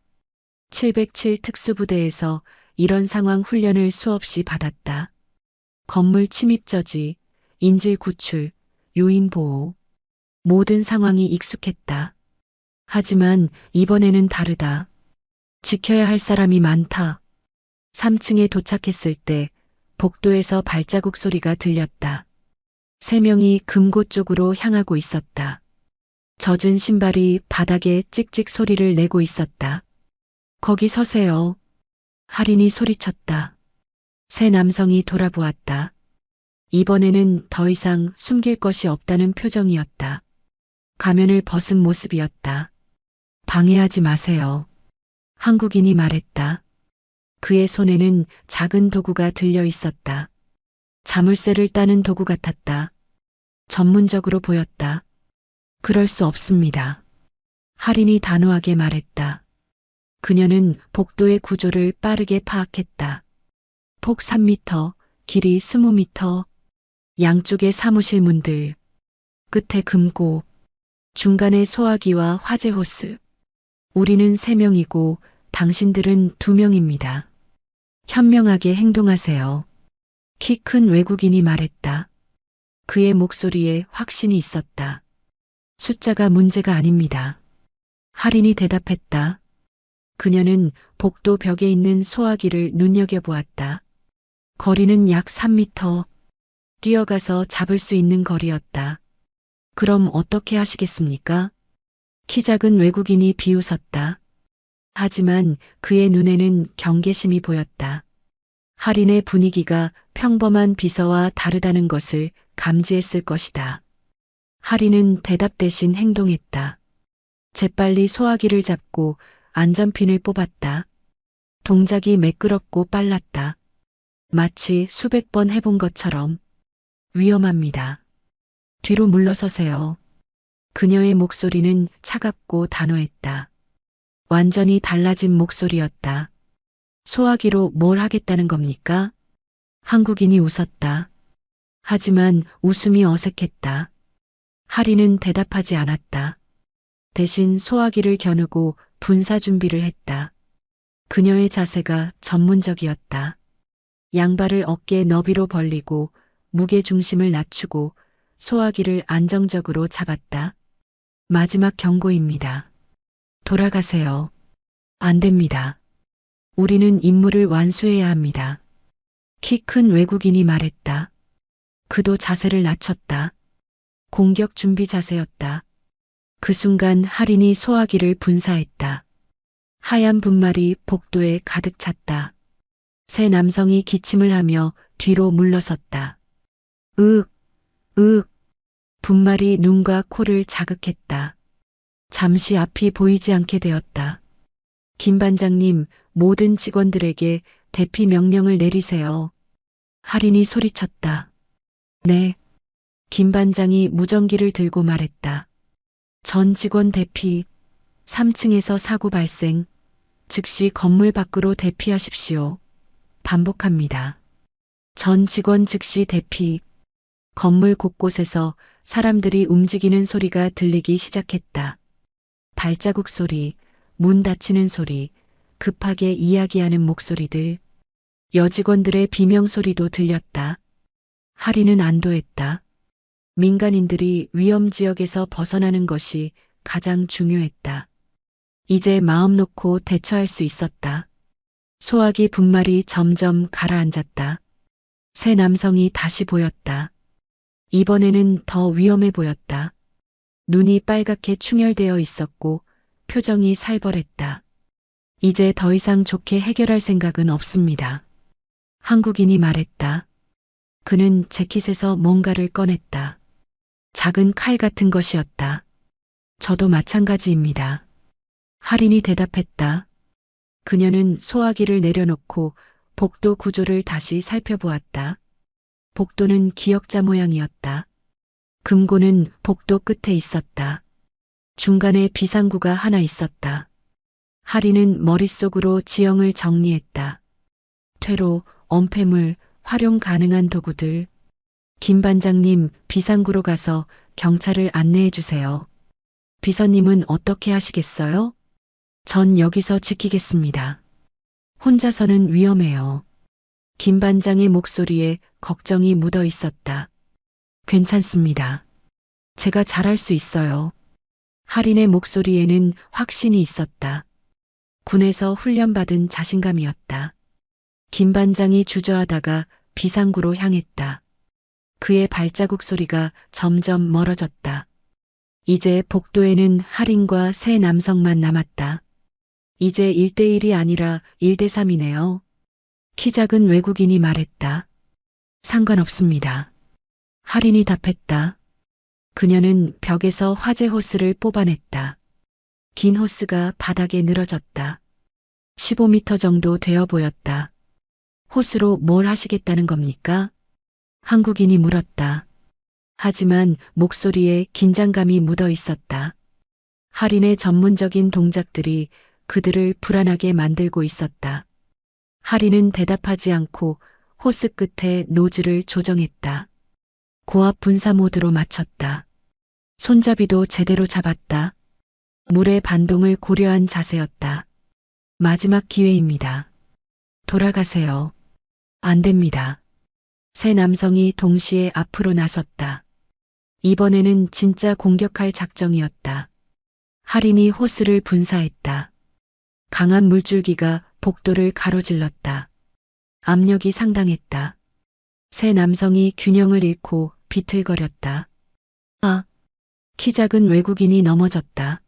707 특수부대에서 이런 상황 훈련을 수없이 받았다. 건물 침입 저지, 인질 구출, 요인 보호. 모든 상황이 익숙했다. 하지만 이번에는 다르다. 지켜야 할 사람이 많다. 3층에 도착했을 때 복도에서 발자국 소리가 들렸다. 3명이 금고 쪽으로 향하고 있었다. 젖은 신발이 바닥에 찍찍 소리를 내고 있었다. 거기 서세요. 하린이 소리쳤다. 세 남성이 돌아보았다. 이번에는 더 이상 숨길 것이 없다는 표정이었다. 가면을 벗은 모습이었다. 방해하지 마세요. 한국인이 말했다. 그의 손에는 작은 도구가 들려 있었다. 자물쇠를 따는 도구 같았다. 전문적으로 보였다. 그럴 수 없습니다. 할인이 단호하게 말했다. 그녀는 복도의 구조를 빠르게 파악했다. 폭 3m, 길이 20m, 양쪽의 사무실 문들, 끝에 금고, 중간에 소화기와 화재 호스. 우리는 3명이고 당신들은 2명입니다. 현명하게 행동하세요. 키 큰 외국인이 말했다. 그의 목소리에 확신이 있었다. 숫자가 문제가 아닙니다. 할인이 대답했다. 그녀는 복도 벽에 있는 소화기를 눈여겨보았다. 거리는 약 3m. 뛰어가서 잡을 수 있는 거리였다. 그럼 어떻게 하시겠습니까? 키 작은 외국인이 비웃었다. 하지만 그의 눈에는 경계심이 보였다. 할인의 분위기가 평범한 비서와 다르다는 것을 감지했을 것이다. 할인은 대답 대신 행동했다. 재빨리 소화기를 잡고 안전핀을 뽑았다. 동작이 매끄럽고 빨랐다. 마치 수백 번 해본 것처럼. 위험합니다. 뒤로 물러서세요. 그녀의 목소리는 차갑고 단호했다. 완전히 달라진 목소리였다. 소화기로 뭘 하겠다는 겁니까? 한국인이 웃었다. 하지만 웃음이 어색했다. 할인은 대답하지 않았다. 대신 소화기를 겨누고 분사 준비를 했다. 그녀의 자세가 전문적이었다. 양발을 어깨 너비로 벌리고 무게 중심을 낮추고 소화기를 안정적으로 잡았다. 마지막 경고입니다. 돌아가세요. 안 됩니다. 우리는 임무를 완수해야 합니다. 키 큰 외국인이 말했다. 그도 자세를 낮췄다. 공격 준비 자세였다. 그 순간 할인이 소화기를 분사했다. 하얀 분말이 복도에 가득 찼다. 세 남성이 기침을 하며 뒤로 물러섰다. 으윽, 으윽. 분말이 눈과 코를 자극했다. 잠시 앞이 보이지 않게 되었다. 김 반장님, 모든 직원들에게 대피 명령을 내리세요. 할인이 소리쳤다. 네. 김 반장이 무전기를 들고 말했다. 전 직원 대피, 3층에서 사고 발생, 즉시 건물 밖으로 대피하십시오. 반복합니다. 전 직원 즉시 대피. 건물 곳곳에서 사람들이 움직이는 소리가 들리기 시작했다. 발자국 소리, 문 닫히는 소리, 급하게 이야기하는 목소리들, 여직원들의 비명 소리도 들렸다. 할인은 안도했다. 민간인들이 위험 지역에서 벗어나는 것이 가장 중요했다. 이제 마음 놓고 대처할 수 있었다. 소화기 분말이 점점 가라앉았다. 세 남성이 다시 보였다. 이번에는 더 위험해 보였다. 눈이 빨갛게 충혈되어 있었고 표정이 살벌했다. 이제 더 이상 좋게 해결할 생각은 없습니다. 한국인이 말했다. 그는 재킷에서 뭔가를 꺼냈다. 작은 칼 같은 것이었다. 저도 마찬가지입니다. 할인이 대답했다. 그녀는 소화기를 내려놓고 복도 구조를 다시 살펴보았다. 복도는 기역자 모양이었다. 금고는 복도 끝에 있었다. 중간에 비상구가 하나 있었다. 할인은 머릿속으로 지형을 정리했다. 퇴로, 엄폐물, 활용 가능한 도구들. 김 반장님, 비상구로 가서 경찰을 안내해 주세요. 비서님은 어떻게 하시겠어요? 전 여기서 지키겠습니다. 혼자서는 위험해요. 김 반장의 목소리에 걱정이 묻어 있었다. 괜찮습니다. 제가 잘할 수 있어요. 할인의 목소리에는 확신이 있었다. 군에서 훈련받은 자신감이었다. 김 반장이 주저하다가 비상구로 향했다. 그의 발자국 소리가 점점 멀어졌다. 이제 복도에는 할인과 세 남성만 남았다. 이제 1대1이 아니라 1대3이네요. 키 작은 외국인이 말했다. 상관없습니다. 할인이 답했다. 그녀는 벽에서 화재 호스를 뽑아냈다. 긴 호스가 바닥에 늘어졌다. 15m 정도 되어 보였다. 호수로 뭘 하시겠다는 겁니까? 한국인이 물었다. 하지만 목소리에 긴장감이 묻어 있었다. 할인의 전문적인 동작들이 그들을 불안하게 만들고 있었다. 할인은 대답하지 않고 호스 끝에 노즐을 조정했다. 고압 분사 모드로 맞췄다. 손잡이도 제대로 잡았다. 물의 반동을 고려한 자세였다. 마지막 기회입니다. 돌아가세요. 안 됩니다. 세 남성이 동시에 앞으로 나섰다. 이번에는 진짜 공격할 작정이었다. 할인이 호스를 분사했다. 강한 물줄기가 복도를 가로질렀다. 압력이 상당했다. 세 남성이 균형을 잃고 비틀거렸다. 키 작은 외국인이 넘어졌다.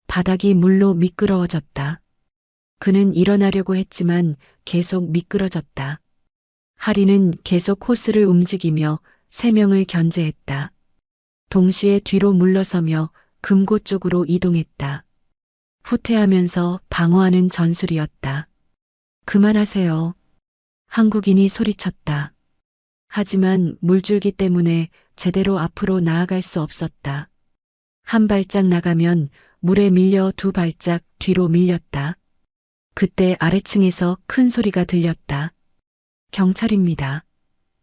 바닥이 물로 미끄러워졌다. 그는 일어나려고 했지만 계속 미끄러졌다. 할인은 계속 호스를 움직이며 세 명을 견제했다. 동시에 뒤로 물러서며 금고 쪽으로 이동했다. 후퇴하면서 방어하는 전술이었다. 그만하세요. 한국인이 소리쳤다. 하지만 물줄기 때문에 제대로 앞으로 나아갈 수 없었다. 한 발짝 나가면 물에 밀려 두 발짝 뒤로 밀렸다. 그때 아래층에서 큰 소리가 들렸다. 경찰입니다.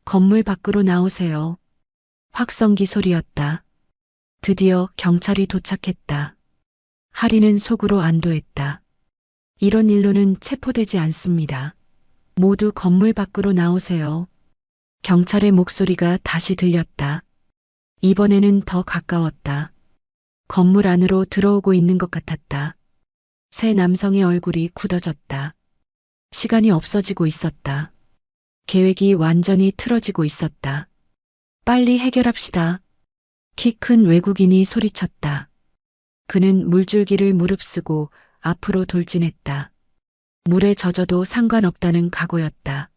건물 밖으로 나오세요. 확성기 소리였다. 드디어 경찰이 도착했다. 할인은 속으로 안도했다. 이런 일로는 체포되지 않습니다. 모두 건물 밖으로 나오세요. 경찰의 목소리가 다시 들렸다. 이번에는 더 가까웠다. 건물 안으로 들어오고 있는 것 같았다. 세 남성의 얼굴이 굳어졌다. 시간이 없어지고 있었다. 계획이 완전히 틀어지고 있었다. 빨리 해결합시다. 키 큰 외국인이 소리쳤다. 그는 물줄기를 무릅쓰고 앞으로 돌진했다. 물에 젖어도 상관없다는 각오였다.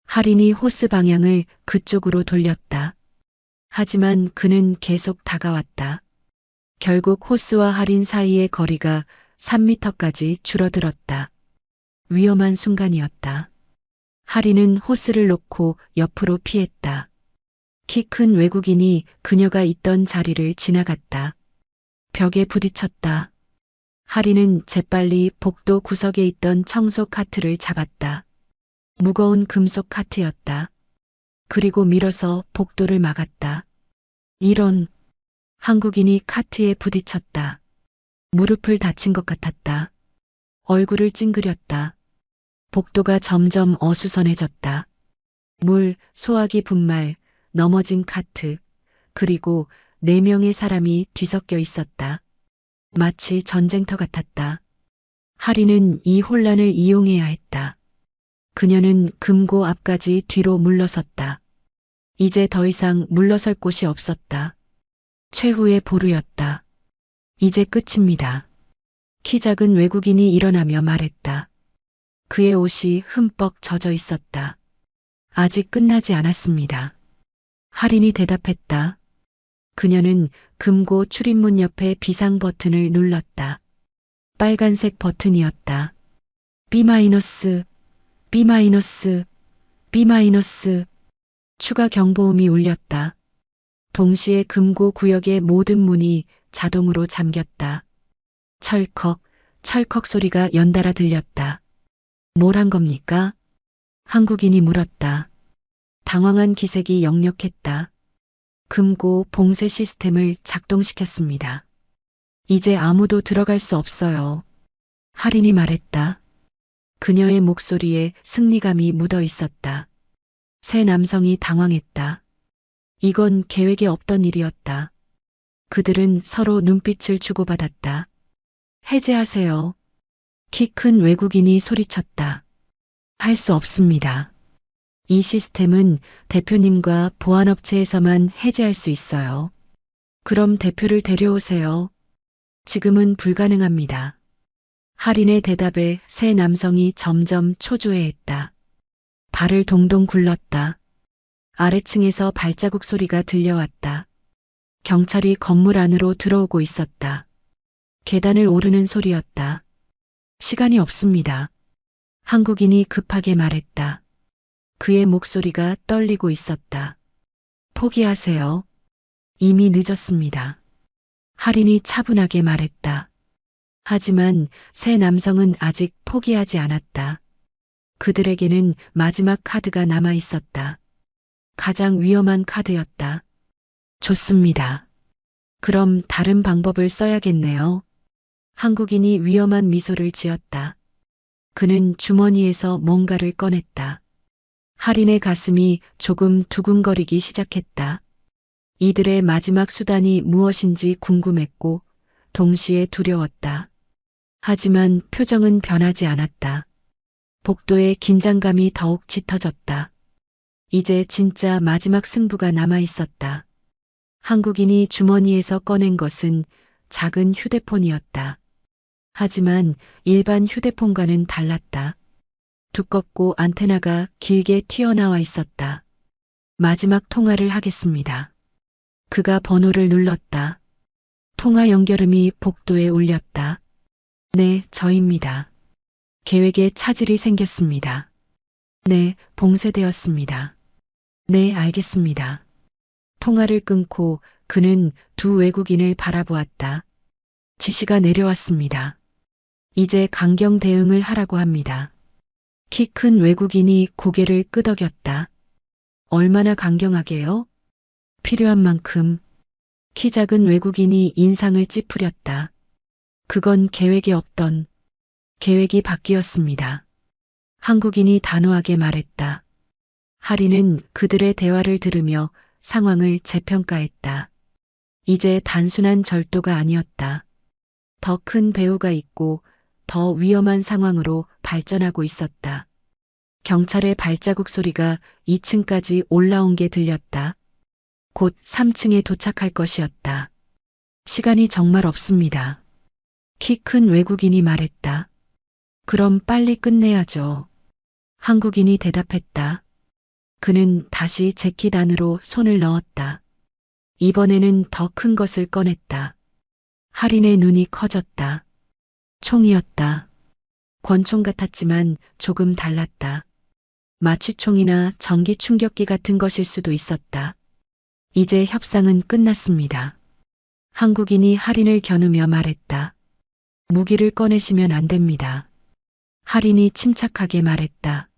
할인이 호스 방향을 그쪽으로 돌렸다. 하지만 그는 계속 다가왔다. 결국 호스와 할인 사이의 거리가 3m까지 줄어들었다. 위험한 순간이었다. 할인은 호스를 놓고 옆으로 피했다. 키 큰 외국인이 그녀가 있던 자리를 지나갔다. 벽에 부딪혔다. 할인은 재빨리 복도 구석에 있던 청소 카트를 잡았다. 무거운 금속 카트였다. 그리고 밀어서 복도를 막았다. 이런, 한국인이 카트에 부딪혔다. 무릎을 다친 것 같았다. 얼굴을 찡그렸다. 복도가 점점 어수선해졌다. 물, 소화기 분말, 넘어진 카트, 그리고 4명의 사람이 뒤섞여 있었다. 마치 전쟁터 같았다. 할인은 이 혼란을 이용해야 했다. 그녀는 금고 앞까지 뒤로 물러섰다. 이제 더 이상 물러설 곳이 없었다. 최후의 보루였다. 이제 끝입니다. 키 작은 외국인이 일어나며 말했다. 그의 옷이 흠뻑 젖어 있었다. 아직 끝나지 않았습니다. 할인이 대답했다. 그녀는 금고 출입문 옆에 비상 버튼을 눌렀다. 빨간색 버튼이었다. B-, B-, B-, 추가 경보음이 울렸다. 동시에 금고 구역의 모든 문이 자동으로 잠겼다. 철컥, 철컥 소리가 연달아 들렸다. 뭘 한 겁니까? 한국인이 물었다. 당황한 기색이 역력했다. 금고 봉쇄 시스템을 작동시켰습니다. 이제 아무도 들어갈 수 없어요. 할인이 말했다. 그녀의 목소리에 승리감이 묻어 있었다. 세 남성이 당황했다. 이건 계획에 없던 일이었다. 그들은 서로 눈빛을 주고받았다. 해제하세요. 키 큰 외국인이 소리쳤다. 할 수 없습니다. 이 시스템은 대표님과 보안업체에서만 해제할 수 있어요. 그럼 대표를 데려오세요. 지금은 불가능합니다. 할인의 대답에 세 남성이 점점 초조해했다. 발을 동동 굴렀다. 아래층에서 발자국 소리가 들려왔다. 경찰이 건물 안으로 들어오고 있었다. 계단을 오르는 소리였다. 시간이 없습니다. 한국인이 급하게 말했다. 그의 목소리가 떨리고 있었다. 포기하세요. 이미 늦었습니다. 할인이 차분하게 말했다. 하지만 세 남성은 아직 포기하지 않았다. 그들에게는 마지막 카드가 남아 있었다. 가장 위험한 카드였다. 좋습니다. 그럼 다른 방법을 써야겠네요. 한국인이 위험한 미소를 지었다. 그는 주머니에서 뭔가를 꺼냈다. 할인의 가슴이 조금 두근거리기 시작했다. 이들의 마지막 수단이 무엇인지 궁금했고 동시에 두려웠다. 하지만 표정은 변하지 않았다. 복도의 긴장감이 더욱 짙어졌다. 이제 진짜 마지막 승부가 남아 있었다. 한국인이 주머니에서 꺼낸 것은 작은 휴대폰이었다. 하지만 일반 휴대폰과는 달랐다. 두껍고 안테나가 길게 튀어나와 있었다. 마지막 통화를 하겠습니다. 그가 번호를 눌렀다. 통화 연결음이 복도에 울렸다. 네, 저입니다. 계획에 차질이 생겼습니다. 네, 봉쇄되었습니다. 네, 알겠습니다. 통화를 끊고 그는 두 외국인을 바라보았다. 지시가 내려왔습니다. 이제 강경 대응을 하라고 합니다. 키 큰 외국인이 고개를 끄덕였다. 얼마나 강경하게요? 필요한 만큼. 키 작은 외국인이 인상을 찌푸렸다. 그건 계획에 없던 계획이 바뀌었습니다. 한국인이 단호하게 말했다. 할인은 그들의 대화를 들으며 상황을 재평가했다. 이제 단순한 절도가 아니었다. 더 큰 배후가 있고 더 위험한 상황으로 발전하고 있었다. 경찰의 발자국 소리가 2층까지 올라온 게 들렸다. 곧 3층에 도착할 것이었다. 시간이 정말 없습니다. 키 큰 외국인이 말했다. 그럼 빨리 끝내야죠. 한국인이 대답했다. 그는 다시 재킷 안으로 손을 넣었다. 이번에는 더 큰 것을 꺼냈다. 할인의 눈이 커졌다. 총이었다. 권총 같았지만 조금 달랐다. 마취총이나 전기 충격기 같은 것일 수도 있었다. 이제 협상은 끝났습니다. 한국인이 할인을 겨누며 말했다. 무기를 꺼내시면 안 됩니다. 할인이 침착하게 말했다.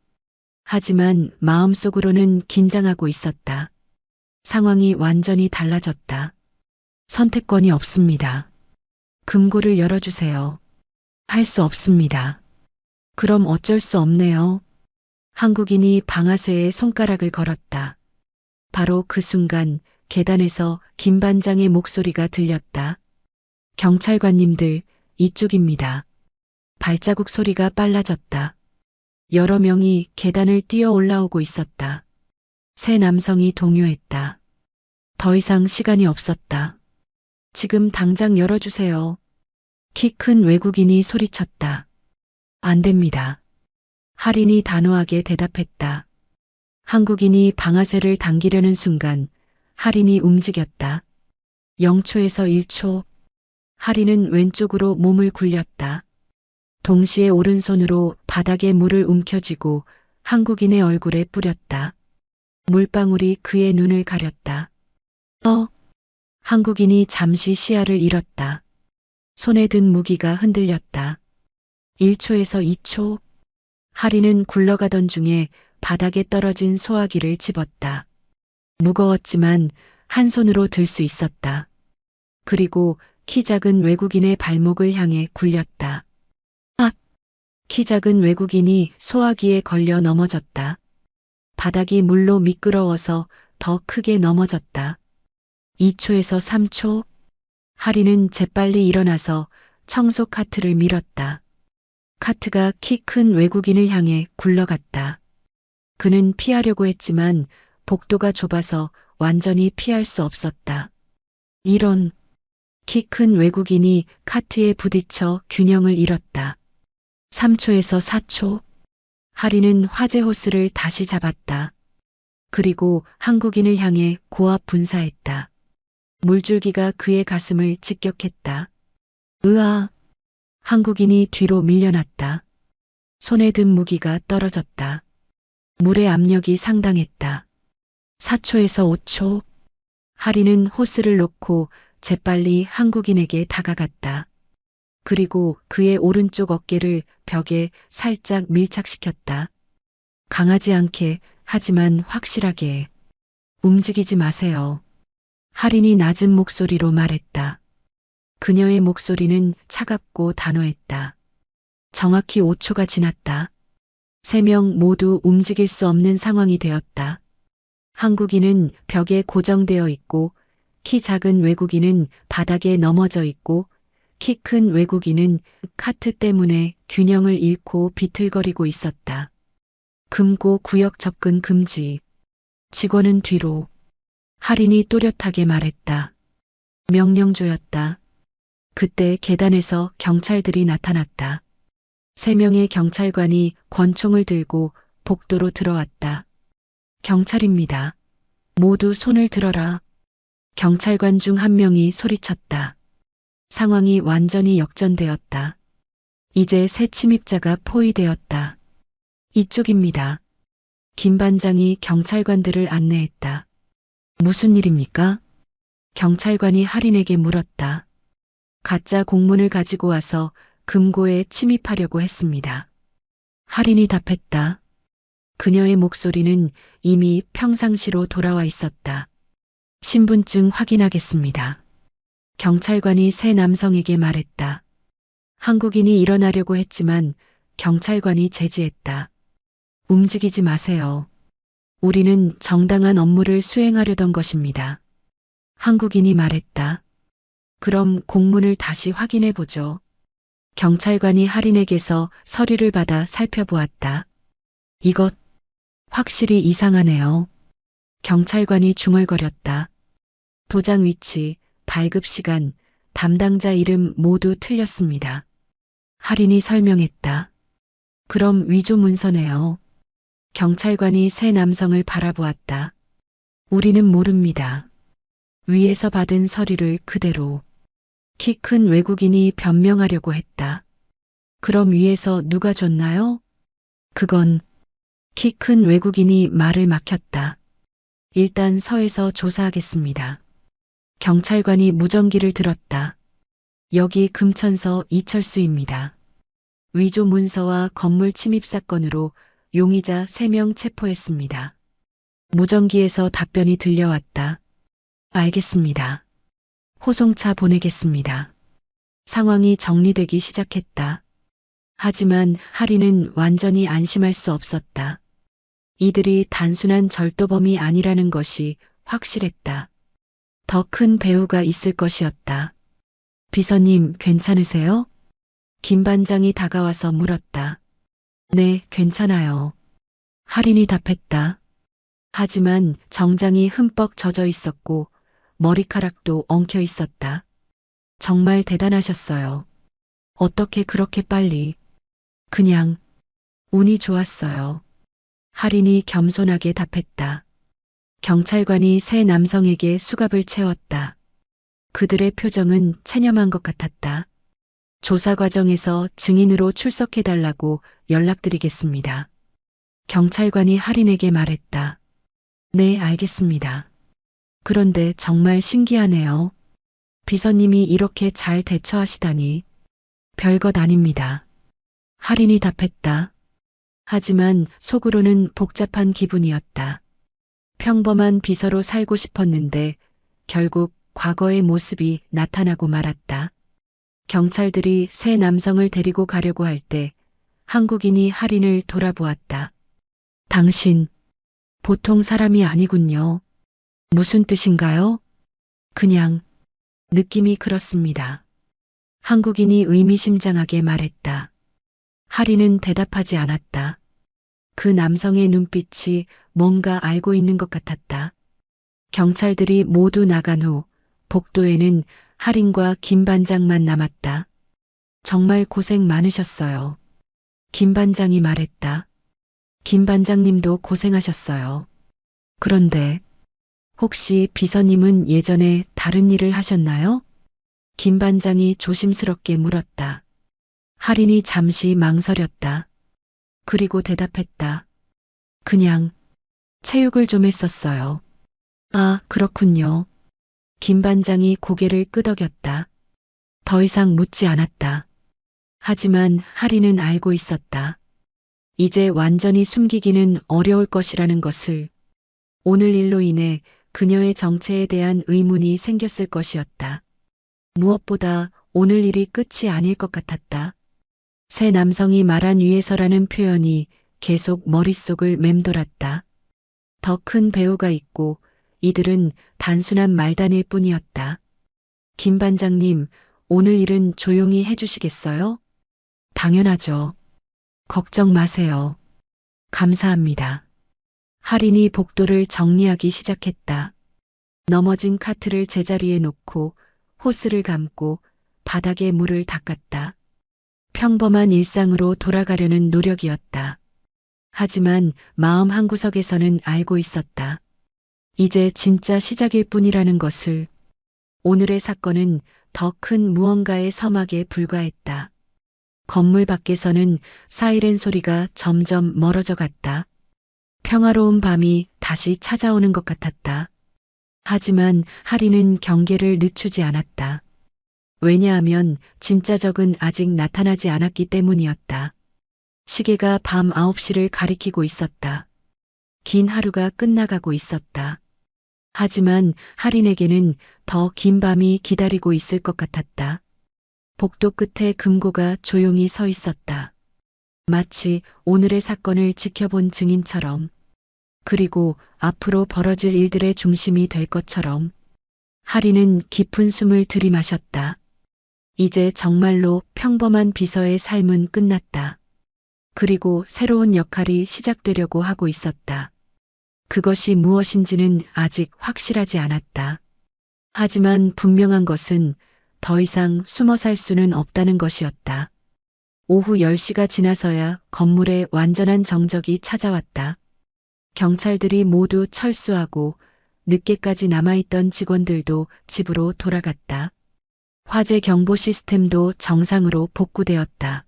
하지만 마음속으로는 긴장하고 있었다. 상황이 완전히 달라졌다. 선택권이 없습니다. 금고를 열어주세요. 할 수 없습니다. 그럼 어쩔 수 없네요. 한국인이 방아쇠에 손가락을 걸었다. 바로 그 순간 계단에서 김 반장의 목소리가 들렸다. 경찰관님들, 이쪽입니다. 발자국 소리가 빨라졌다. 여러 명이 계단을 뛰어 올라오고 있었다. 세 남성이 동요했다. 더 이상 시간이 없었다. 지금 당장 열어주세요. 키 큰 외국인이 소리쳤다. 안 됩니다. 할인이 단호하게 대답했다. 한국인이 방아쇠를 당기려는 순간 할인이 움직였다. 0초에서 1초. 할인은 왼쪽으로 몸을 굴렸다. 동시에 오른손으로 바닥에 물을 움켜쥐고 한국인의 얼굴에 뿌렸다. 물방울이 그의 눈을 가렸다. 한국인이 잠시 시야를 잃었다. 손에 든 무기가 흔들렸다. 1초에서 2초. 할인은 굴러가던 중에 바닥에 떨어진 소화기를 집었다. 무거웠지만 한 손으로 들 수 있었다. 그리고 키 작은 외국인의 발목을 향해 굴렸다. 키 작은 외국인이 소화기에 걸려 넘어졌다. 바닥이 물로 미끄러워서 더 크게 넘어졌다. 2초에서 3초. 할인은 재빨리 일어나서 청소 카트를 밀었다. 카트가 키 큰 외국인을 향해 굴러갔다. 그는 피하려고 했지만 복도가 좁아서 완전히 피할 수 없었다. 이런. 키 큰 외국인이 카트에 부딪혀 균형을 잃었다. 3초에서 4초. 할인은 화재 호스를 다시 잡았다. 그리고 한국인을 향해 고압 분사했다. 물줄기가 그의 가슴을 직격했다. 으아. 한국인이 뒤로 밀려났다. 손에 든 무기가 떨어졌다. 물의 압력이 상당했다. 4초에서 5초. 하리는 호스를 놓고 재빨리 한국인에게 다가갔다. 그리고 그의 오른쪽 어깨를 벽에 살짝 밀착시켰다. 강하지 않게, 하지만 확실하게. 움직이지 마세요. 하린이 낮은 목소리로 말했다. 그녀의 목소리는 차갑고 단호했다. 정확히 5초가 지났다. 3명 모두 움직일 수 없는 상황이 되었다. 한국인은 벽에 고정되어 있고, 키 작은 외국인은 바닥에 넘어져 있고, 키 큰 외국인은 카트 때문에 균형을 잃고 비틀거리고 있었다. 금고 구역 접근 금지. 직원은 뒤로. 하린이 또렷하게 말했다. 명령조였다. 그때 계단에서 경찰들이 나타났다. 3명의 경찰관이 권총을 들고 복도로 들어왔다. 경찰입니다. 모두 손을 들어라. 경찰관 중 한 명이 소리쳤다. 상황이 완전히 역전되었다. 이제 새 침입자가 포위되었다. 이쪽입니다. 김 반장이 경찰관들을 안내했다. 무슨 일입니까? 경찰관이 하린에게 물었다. 가짜 공문을 가지고 와서 금고에 침입하려고 했습니다. 하린이 답했다. 그녀의 목소리는 이미 평상시로 돌아와 있었다. 신분증 확인하겠습니다. 경찰관이 새 남성에게 말했다. 한국인이 일어나려고 했지만 경찰관이 제지했다. 움직이지 마세요. 우리는 정당한 업무를 수행하려던 것입니다. 한국인이 말했다. 그럼 공문을 다시 확인해 보죠. 경찰관이 하린에게서 서류를 받아 살펴보았다. 이것 확실히 이상하네요. 경찰관이 중얼거렸다. 도장 위치, 발급 시간, 담당자 이름 모두 틀렸습니다. 하린이 설명했다. 그럼 위조 문서네요. 경찰관이 새 남성을 바라보았다. 우리는 모릅니다. 위에서 받은 서류를 그대로. 키 큰 외국인이 변명하려고 했다. 그럼 위에서 누가 줬나요? 그건 키 큰 외국인이 말을 막혔다. 일단 서에서 조사하겠습니다. 경찰관이 무전기를 들었다. 여기 금천서 이철수입니다. 위조 문서와 건물 침입 사건으로 용의자 3명 체포했습니다. 무전기에서 답변이 들려왔다. 알겠습니다. 호송차 보내겠습니다. 상황이 정리되기 시작했다. 하지만 하린은 완전히 안심할 수 없었다. 이들이 단순한 절도범이 아니라는 것이 확실했다. 더 큰 배후가 있을 것이었다. 비서님, 괜찮으세요? 김 반장이 다가와서 물었다. 네, 괜찮아요. 하린이 답했다. 하지만 정장이 흠뻑 젖어 있었고 머리카락도 엉켜 있었다. 정말 대단하셨어요. 어떻게 그렇게 빨리. 그냥 운이 좋았어요. 하린이 겸손하게 답했다. 경찰관이 새 남성에게 수갑을 채웠다. 그들의 표정은 체념한 것 같았다. 조사 과정에서 증인으로 출석해달라고 연락드리겠습니다. 경찰관이 하린에게 말했다. 네, 알겠습니다. 그런데 정말 신기하네요. 비서님이 이렇게 잘 대처하시다니. 별것 아닙니다. 하린이 답했다. 하지만 속으로는 복잡한 기분이었다. 평범한 비서로 살고 싶었는데 결국 과거의 모습이 나타나고 말았다. 경찰들이 새 남성을 데리고 가려고 할 때 한국인이 하린을 돌아보았다. 당신, 보통 사람이 아니군요. 무슨 뜻인가요? 그냥, 느낌이 그렇습니다. 한국인이 의미심장하게 말했다. 하린은 대답하지 않았다. 그 남성의 눈빛이 뭔가 알고 있는 것 같았다. 경찰들이 모두 나간 후 복도에는 하린과 김 반장만 남았다. 정말 고생 많으셨어요. 김 반장이 말했다. 김 반장님도 고생하셨어요. 그런데 혹시 비서님은 예전에 다른 일을 하셨나요? 김 반장이 조심스럽게 물었다. 할인이 잠시 망설였다. 그리고 대답했다. 그냥 체육을 좀 했었어요. 아, 그렇군요. 김 반장이 고개를 끄덕였다. 더 이상 묻지 않았다. 하지만 할인은 알고 있었다. 이제 완전히 숨기기는 어려울 것이라는 것을. 오늘 일로 인해 그녀의 정체에 대한 의문이 생겼을 것이었다. 무엇보다 오늘 일이 끝이 아닐 것 같았다. 새 남성이 말한 위해서라는 표현이 계속 머릿속을 맴돌았다. 더 큰 배우가 있고 이들은 단순한 말단일 뿐이었다. 김 반장님, 오늘 일은 조용히 해주시겠어요? 당연하죠. 걱정 마세요. 감사합니다. 할인이 복도를 정리하기 시작했다. 넘어진 카트를 제자리에 놓고 호스를 감고 바닥에 물을 닦았다. 평범한 일상으로 돌아가려는 노력이었다. 하지만 마음 한구석에서는 알고 있었다. 이제 진짜 시작일 뿐이라는 것을. 오늘의 사건은 더 큰 무언가의 서막에 불과했다. 건물 밖에서는 사이렌 소리가 점점 멀어져 갔다. 평화로운 밤이 다시 찾아오는 것 같았다. 하지만 할인은 경계를 늦추지 않았다. 왜냐하면 진짜 적은 아직 나타나지 않았기 때문이었다. 시계가 밤 9시를 가리키고 있었다. 긴 하루가 끝나가고 있었다. 하지만 할인에게는 더 긴 밤이 기다리고 있을 것 같았다. 복도 끝에 금고가 조용히 서 있었다. 마치 오늘의 사건을 지켜본 증인처럼. 그리고 앞으로 벌어질 일들의 중심이 될 것처럼. 할인은 깊은 숨을 들이마셨다. 이제 정말로 평범한 비서의 삶은 끝났다. 그리고 새로운 역할이 시작되려고 하고 있었다. 그것이 무엇인지는 아직 확실하지 않았다. 하지만 분명한 것은 더 이상 숨어 살 수는 없다는 것이었다. 오후 10시가 지나서야 건물에 완전한 정적이 찾아왔다. 경찰들이 모두 철수하고 늦게까지 남아있던 직원들도 집으로 돌아갔다. 화재 경보 시스템도 정상으로 복구되었다.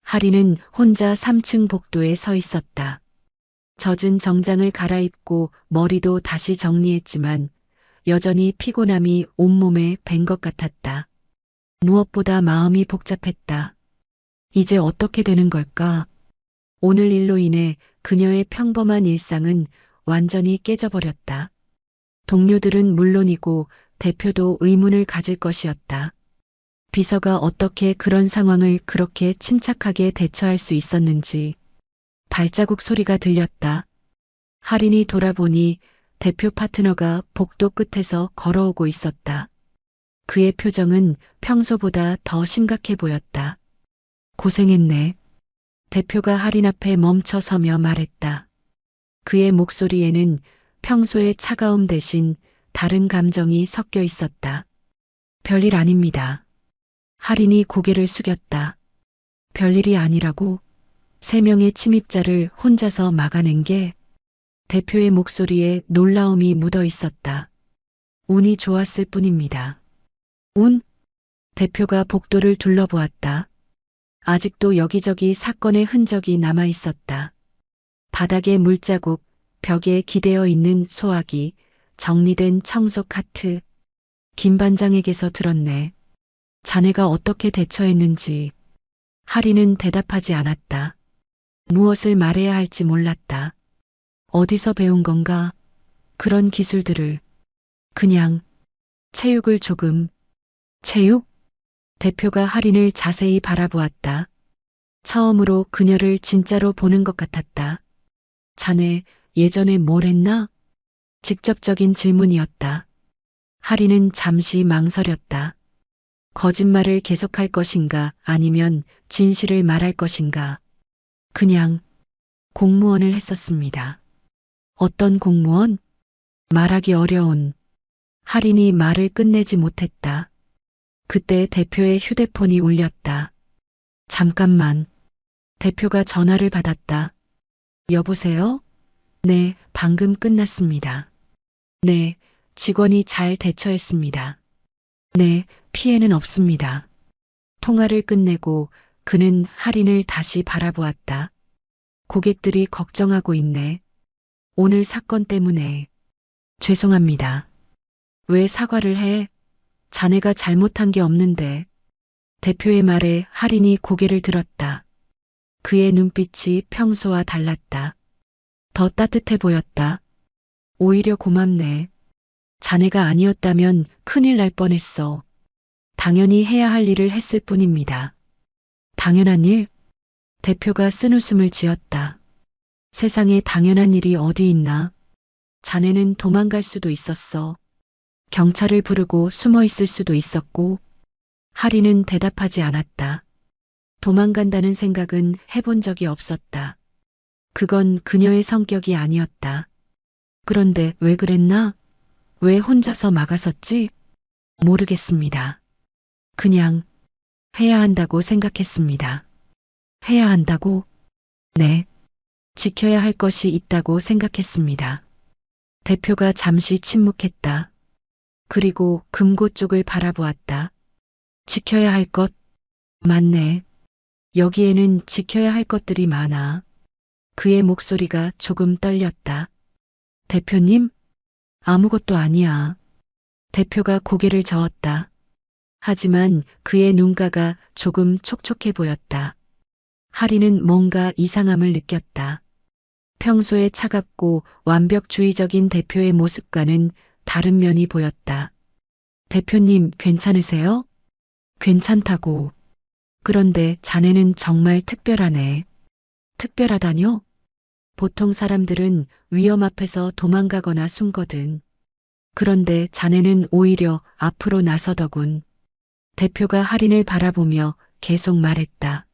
할인은 혼자 3층 복도에 서 있었다. 젖은 정장을 갈아입고 머리도 다시 정리했지만 여전히 피곤함이 온몸에 밴 것 같았다. 무엇보다 마음이 복잡했다. 이제 어떻게 되는 걸까? 오늘 일로 인해 그녀의 평범한 일상은 완전히 깨져버렸다. 동료들은 물론이고 대표도 의문을 가질 것이었다. 비서가 어떻게 그런 상황을 그렇게 침착하게 대처할 수 있었는지. 발자국 소리가 들렸다. 할인이 돌아보니 대표 파트너가 복도 끝에서 걸어오고 있었다. 그의 표정은 평소보다 더 심각해 보였다. 고생했네. 대표가 할인 앞에 멈춰 서며 말했다. 그의 목소리에는 평소의 차가움 대신 다른 감정이 섞여 있었다. 별일 아닙니다. 할인이 고개를 숙였다. 별일이 아니라고? 3명의 침입자를 혼자서 막아낸 게. 대표의 목소리에 놀라움이 묻어 있었다. 운이 좋았을 뿐입니다. 운? 대표가 복도를 둘러보았다. 아직도 여기저기 사건의 흔적이 남아 있었다. 바닥에 물자국, 벽에 기대어 있는 소화기, 정리된 청소 카트. 김 반장에게서 들었네. 자네가 어떻게 대처했는지. 할인은 대답하지 않았다. 무엇을 말해야 할지 몰랐다. 어디서 배운 건가? 그런 기술들을. 그냥 체육을 조금. 체육? 대표가 할인을 자세히 바라보았다. 처음으로 그녀를 진짜로 보는 것 같았다. 자네 예전에 뭘 했나? 직접적인 질문이었다. 할인은 잠시 망설였다. 거짓말을 계속할 것인가 아니면 진실을 말할 것인가. 그냥 공무원을 했었습니다. 어떤 공무원? 말하기 어려운. 할인이 말을 끝내지 못했다. 그때 대표의 휴대폰이 울렸다. 잠깐만. 대표가 전화를 받았다. 여보세요? 네, 방금 끝났습니다. 네, 직원이 잘 대처했습니다. 네, 피해는 없습니다. 통화를 끝내고 그는 할인을 다시 바라보았다. 고객들이 걱정하고 있네. 오늘 사건 때문에. 죄송합니다. 왜 사과를 해? 자네가 잘못한 게 없는데. 대표의 말에 할인이 고개를 들었다. 그의 눈빛이 평소와 달랐다. 더 따뜻해 보였다. 오히려 고맙네. 자네가 아니었다면 큰일 날 뻔했어. 당연히 해야 할 일을 했을 뿐입니다. 당연한 일? 대표가 쓴웃음을 지었다. 세상에 당연한 일이 어디 있나? 자네는 도망갈 수도 있었어. 경찰을 부르고 숨어 있을 수도 있었고. 할인은 대답하지 않았다. 도망간다는 생각은 해본 적이 없었다. 그건 그녀의 성격이 아니었다. 그런데 왜 그랬나? 왜 혼자서 막아섰지? 모르겠습니다. 그냥 해야 한다고 생각했습니다. 해야 한다고? 네. 지켜야 할 것이 있다고 생각했습니다. 대표가 잠시 침묵했다. 그리고 금고 쪽을 바라보았다. 지켜야 할 것? 맞네. 여기에는 지켜야 할 것들이 많아. 그의 목소리가 조금 떨렸다. 대표님? 아무것도 아니야. 대표가 고개를 저었다. 하지만 그의 눈가가 조금 촉촉해 보였다. 할인은 뭔가 이상함을 느꼈다. 평소에 차갑고 완벽주의적인 대표의 모습과는 다른 면이 보였다. 대표님, 괜찮으세요? 괜찮다고. 그런데 자네는 정말 특별하네. 특별하다뇨? 보통 사람들은 위험 앞에서 도망가거나 숨거든. 그런데 자네는 오히려 앞으로 나서더군. 대표가 할인을 바라보며 계속 말했다.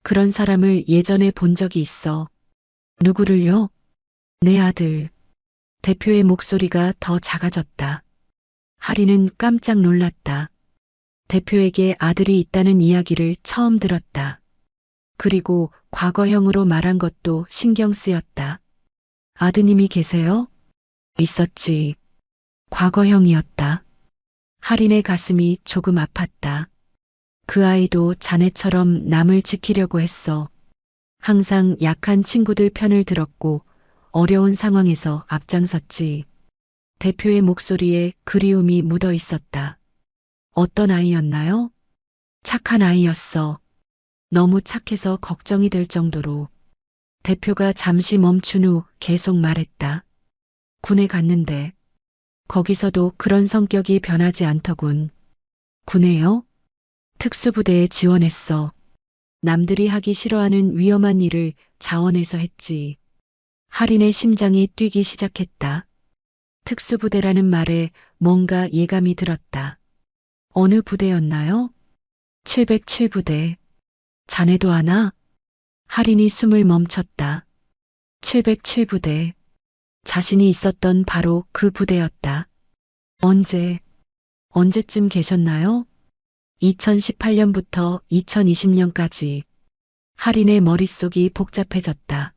그런 사람을 예전에 본 적이 있어. 누구를요? 내 아들. 대표의 목소리가 더 작아졌다. 할인은 깜짝 놀랐다. 대표에게 아들이 있다는 이야기를 처음 들었다. 그리고 과거형으로 말한 것도 신경 쓰였다. 아드님이 계세요? 있었지. 과거형이었다. 할인의 가슴이 조금 아팠다. 그 아이도 자네처럼 남을 지키려고 했어. 항상 약한 친구들 편을 들었고 어려운 상황에서 앞장섰지. 대표의 목소리에 그리움이 묻어 있었다. 어떤 아이였나요? 착한 아이였어. 너무 착해서 걱정이 될 정도로. 대표가 잠시 멈춘 후 계속 말했다. 군에 갔는데 거기서도 그런 성격이 변하지 않더군. 군에요? 특수부대에 지원했어. 남들이 하기 싫어하는 위험한 일을 자원해서 했지. 할인의 심장이 뛰기 시작했다. 특수부대라는 말에 뭔가 예감이 들었다. 어느 부대였나요? 707부대. 자네도 아나? 할인이 숨을 멈췄다. 707부대. 자신이 있었던 바로 그 부대였다. 언제쯤 계셨나요? 2018년부터 2020년까지. 할인의 머릿속이 복잡해졌다.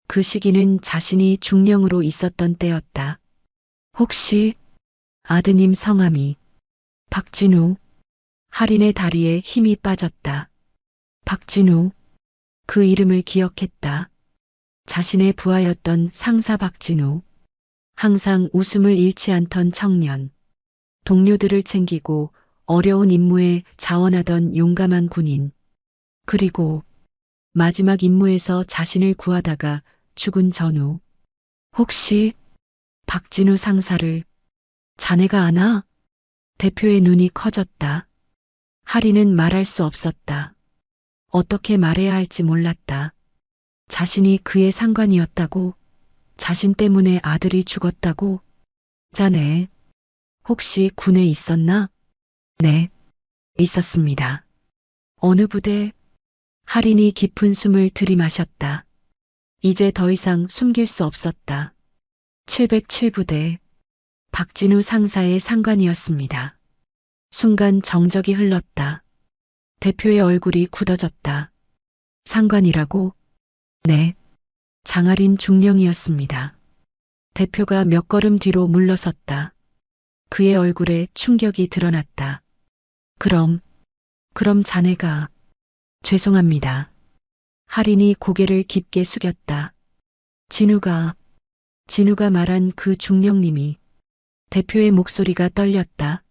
그 시기는 자신이 중령으로 있었던 때였다. 혹시 아드님 성함이 박진우? 할인의 다리에 힘이 빠졌다. 박진우. 그 이름을 기억했다. 자신의 부하였던 상사 박진우. 항상 웃음을 잃지 않던 청년. 동료들을 챙기고 어려운 임무에 자원하던 용감한 군인. 그리고 마지막 임무에서 자신을 구하다가 죽은 전후. 혹시 박진우 상사를 자네가 아나? 대표의 눈이 커졌다. 할인은 말할 수 없었다. 어떻게 말해야 할지 몰랐다. 자신이 그의 상관이었다고, 자신 때문에 아들이 죽었다고. 자네, 혹시 군에 있었나? 네, 있었습니다. 어느 부대? 할인이 깊은 숨을 들이마셨다. 이제 더 이상 숨길 수 없었다. 707부대, 박진우 상사의 상관이었습니다. 순간 정적이 흘렀다. 대표의 얼굴이 굳어졌다. 상관이라고? 네, 장할인 중령이었습니다. 대표가 몇 걸음 뒤로 물러섰다. 그의 얼굴에 충격이 드러났다. 그럼 자네가 죄송합니다. 할인이 고개를 깊게 숙였다. 진우가 말한 그 중령님이. 대표의 목소리가 떨렸다.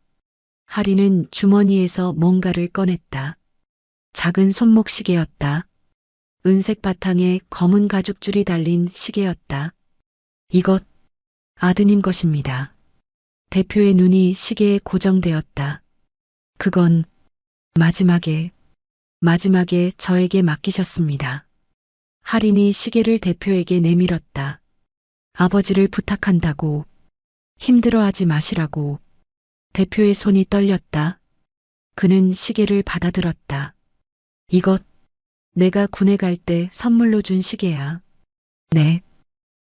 할인은 주머니에서 뭔가를 꺼냈다. 작은 손목 시계였다. 은색 바탕에 검은 가죽줄이 달린 시계였다. 이것 아드님 것입니다. 대표의 눈이 시계에 고정되었다. 그건 마지막에 저에게 맡기셨습니다. 할인이 시계를 대표에게 내밀었다. 아버지를 부탁한다고. 힘들어하지 마시라고. 대표의 손이 떨렸다. 그는 시계를 받아들었다. 이것 내가 군에 갈 때 선물로 준 시계야. 네.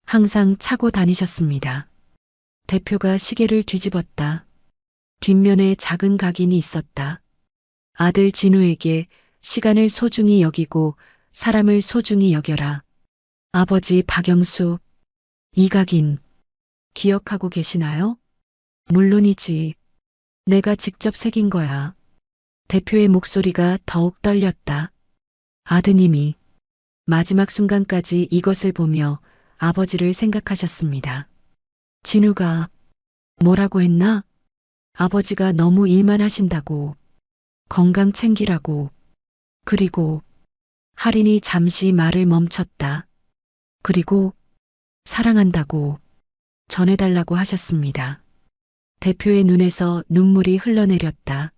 항상 차고 다니셨습니다. 대표가 시계를 뒤집었다. 뒷면에 작은 각인이 있었다. 아들 진우에게 시간을 소중히 여기고 사람을 소중히 여겨라. 아버지 박영수. 이 각인 기억하고 계시나요? 물론이지. 내가 직접 새긴 거야. 대표의 목소리가 더욱 떨렸다. 아드님이 마지막 순간까지 이것을 보며 아버지를 생각하셨습니다. 진우가 뭐라고 했나? 아버지가 너무 일만 하신다고. 건강 챙기라고. 그리고 할인이 잠시 말을 멈췄다. 그리고 사랑한다고 전해달라고 하셨습니다. 대표의 눈에서 눈물이 흘러내렸다.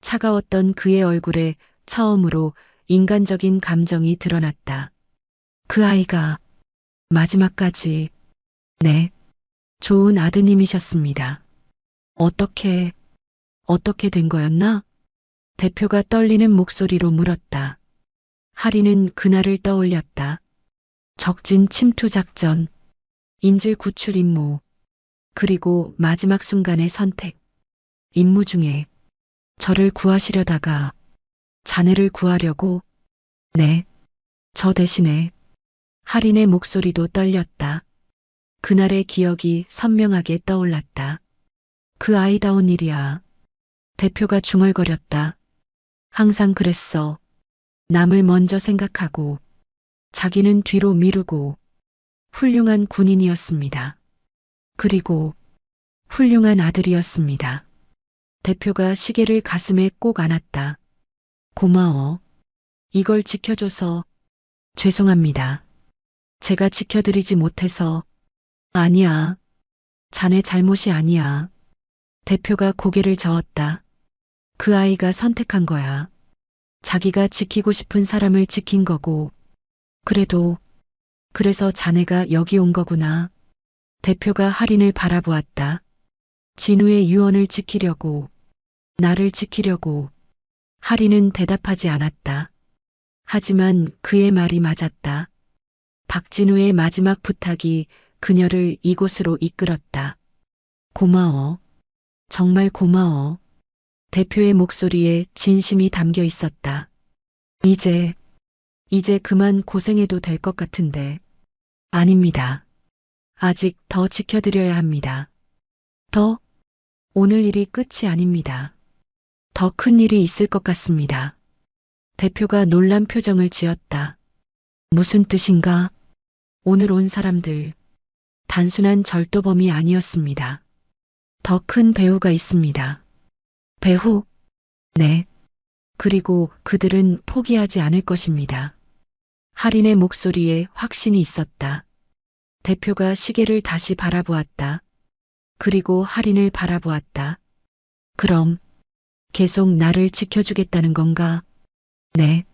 차가웠던 그의 얼굴에 처음으로 인간적인 감정이 드러났다. 그 아이가 마지막까지 네, 좋은 아드님이셨습니다. 어떻게 된 거였나? 대표가 떨리는 목소리로 물었다. 할인은 그날을 떠올렸다. 적진 침투 작전, 인질 구출 임무, 그리고 마지막 순간의 선택. 임무 중에 저를 구하시려다가 자네를 구하려고. 네, 저 대신에. 할인의 목소리도 떨렸다. 그날의 기억이 선명하게 떠올랐다. 그 아이다운 일이야. 대표가 중얼거렸다. 항상 그랬어. 남을 먼저 생각하고 자기는 뒤로 미루고. 훌륭한 군인이었습니다. 그리고 훌륭한 아들이었습니다. 대표가 시계를 가슴에 꼭 안았다. 고마워. 이걸 지켜줘서. 죄송합니다. 제가 지켜드리지 못해서. 아니야. 자네 잘못이 아니야. 대표가 고개를 저었다. 그 아이가 선택한 거야. 자기가 지키고 싶은 사람을 지킨 거고. 그래서 자네가 여기 온 거구나. 대표가 할인을 바라보았다. 진우의 유언을 지키려고. 나를 지키려고. 할인은 대답하지 않았다. 하지만 그의 말이 맞았다. 박진우의 마지막 부탁이 그녀를 이곳으로 이끌었다. 고마워. 정말 고마워. 대표의 목소리에 진심이 담겨 있었다. 이제 그만 고생해도 될 것 같은데. 아닙니다. 아직 더 지켜드려야 합니다. 더? 오늘 일이 끝이 아닙니다. 더 큰 일이 있을 것 같습니다. 대표가 놀란 표정을 지었다. 무슨 뜻인가? 오늘 온 사람들, 단순한 절도범이 아니었습니다. 더 큰 배후가 있습니다. 배후? 네. 그리고 그들은 포기하지 않을 것입니다. 할인의 목소리에 확신이 있었다. 대표가 시계를 다시 바라보았다. 그리고 할인을 바라보았다. 그럼 계속 나를 지켜주겠다는 건가? 네.